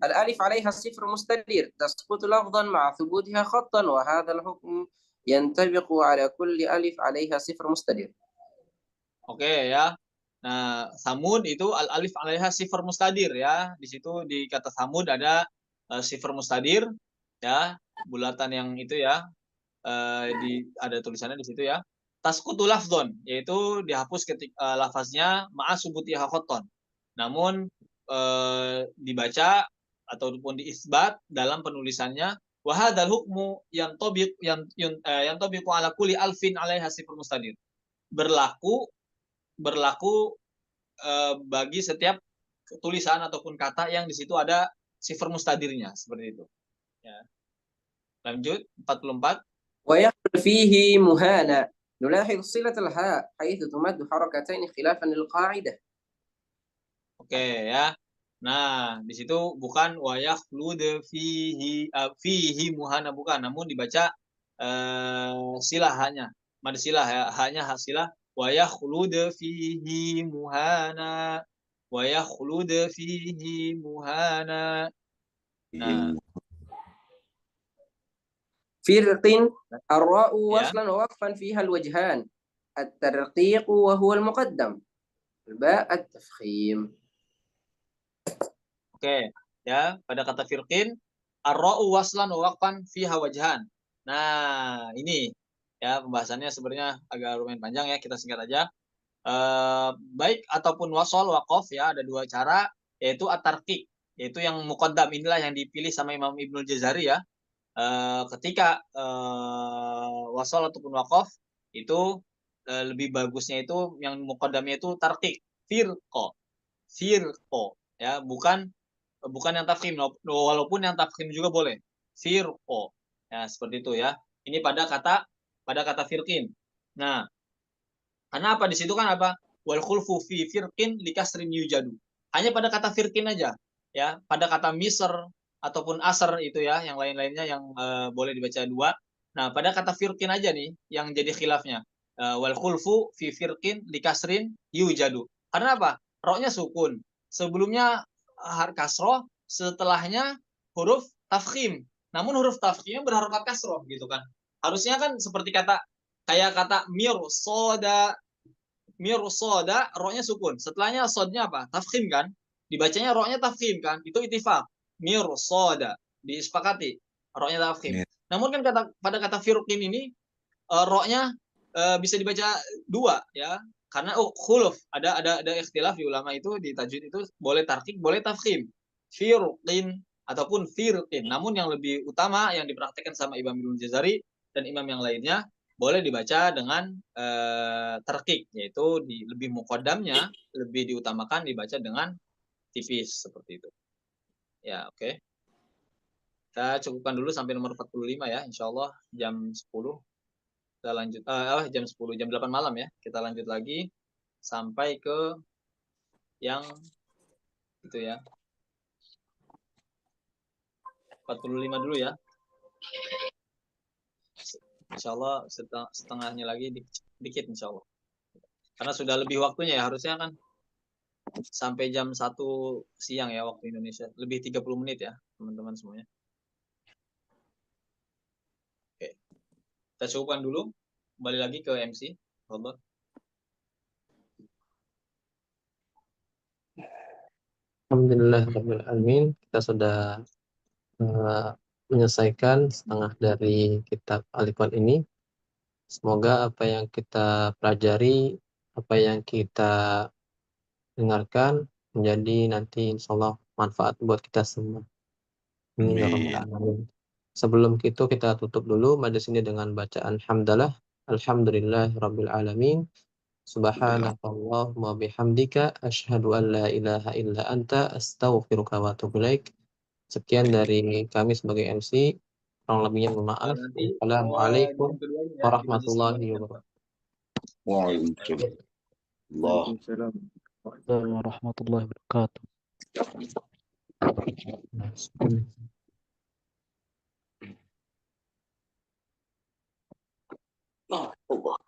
الألف عليها الصفر مستدير تسقط لفظا مع ثبوتها خطا وهذا الحكم ينطبق على كل ألف عليها صفر مستدير. Oke ya. Nah, Samud itu al-alif alaiha sifar mustadir ya. Di situ di kata Samud ada sifar mustadir ya, bulatan yang itu ya. Ada tulisannya di situ ya. Tasqutu lafdhon, yaitu dihapus ketika lafaznya ma'a subutiha khatton. Namun dibaca ataupun diisbat dalam penulisannya wa hadzal hukmu yang tabiqu ala kulli alfin alaiha sifar mustadir. Berlaku bagi setiap tulisan ataupun kata yang di situ ada sifar mustadirnya, seperti itu. Ya. Lanjut 44. ويخل فيه مهانا نلاحظ صلة الهاء حيث تمد حركتين خلافا للقاعدة. Oke ya. Nah, di situ bukan wayakhlud fihi muhana, bukan, namun dibaca silah hanya. Mad silah ya, hanya hasilah wayakhlud fihi muhana. wa yakhlud fihi muhana. Nah, فرق الراء ya. وصلا ووقفا فيها الوجهان الترقيق وهو المقدم الباء التفخيم. Oke, ya, pada kata firqin ar-ra'u waslan wa waqfan fiha wajhan. Nah, ini ya pembahasannya sebenarnya agak lumayan panjang ya, kita singkat aja. Baik ataupun wasol waqaf ya, ada dua cara, yaitu at-tarqiq, yaitu yang muqaddam, inilah yang dipilih sama Imam Ibnul Jazari ya. Ketika wasol ataupun waqaf itu lebih bagusnya itu yang muqaddamnya itu tarqiq, firqo, ya, bukan yang tafkhim, walaupun yang tafkhim juga boleh. Firqo. Ya, seperti itu ya. Ini pada kata firqin. Nah, karena apa di situ kan apa? Wal khulfu fi firqin likasrin yujadu. Hanya pada kata firqin aja, ya. Pada kata misr ataupun asr itu ya, yang lain-lainnya yang boleh dibaca dua. Nah, pada kata firqin aja nih yang jadi khilafnya. Wal khulfu fi firqin likasrin yujadu. Karena apa? Roknya sukun. Sebelumnya kasroh, setelahnya huruf tafkhim. Namun huruf tafkhimnya berharokat kasroh gitu kan. Harusnya kan seperti kayak kata mirsoda, roknya sukun. Setelahnya sodnya apa? Tafkhim kan? Dibacanya roknya tafkhim kan? Itu itifak. Mirsoda. Disepakati. Roknya tafkhim. Namun kan pada kata firqin ini roknya bisa dibaca dua ya. Karena khuluf ada ikhtilaf di ulama itu, di tajwid itu boleh tarkik, boleh tafkhim. Firqin ataupun firqin. Namun yang lebih utama yang dipraktekkan sama Imam Ibnu Jazari dan imam yang lainnya boleh dibaca dengan tarkik, yaitu lebih muqaddamnya, lebih diutamakan dibaca dengan tipis seperti itu. Ya, oke. Kita cukupkan dulu sampai nomor 45 ya, insyaallah jam 10 kita lanjut jam 10, jam 8 malam ya. Kita lanjut lagi sampai ke yang itu ya. 45 dulu ya. Insyaallah setengahnya lagi dikit insyaallah. Karena sudah lebih waktunya ya, harusnya kan sampai jam 1 siang ya waktu Indonesia. Lebih 30 menit ya, teman-teman semuanya. Oke. Kita cukupkan dulu. Kembali lagi ke MC. Allah. Alhamdulillahirrahmanirrahim. Kita sudah menyelesaikan setengah dari kitab Al-Ikhwan ini. Semoga apa yang kita pelajari, apa yang kita dengarkan menjadi nanti insyaallah manfaat buat kita semua. Amin ya rabbal alamin. Sebelum itu kita tutup dulu majelis ini dengan bacaan hamdalah. Alhamdulillahirabbil alamin. Subhanakallahumma bihamdika asyhadu an la ilaha illa anta astaghfiruka wa atubu ilaik. Sekian dari kami sebagai MC. Kurang lebihnya mohon maaf. Nanti Assalamualaikum jam kedua ya, di majelis warahmatullahi kedua. wabarakatuh. Waalaikumsalam. Allah. Waalaikumsalam warahmatullahi wabarakatuh. Allah.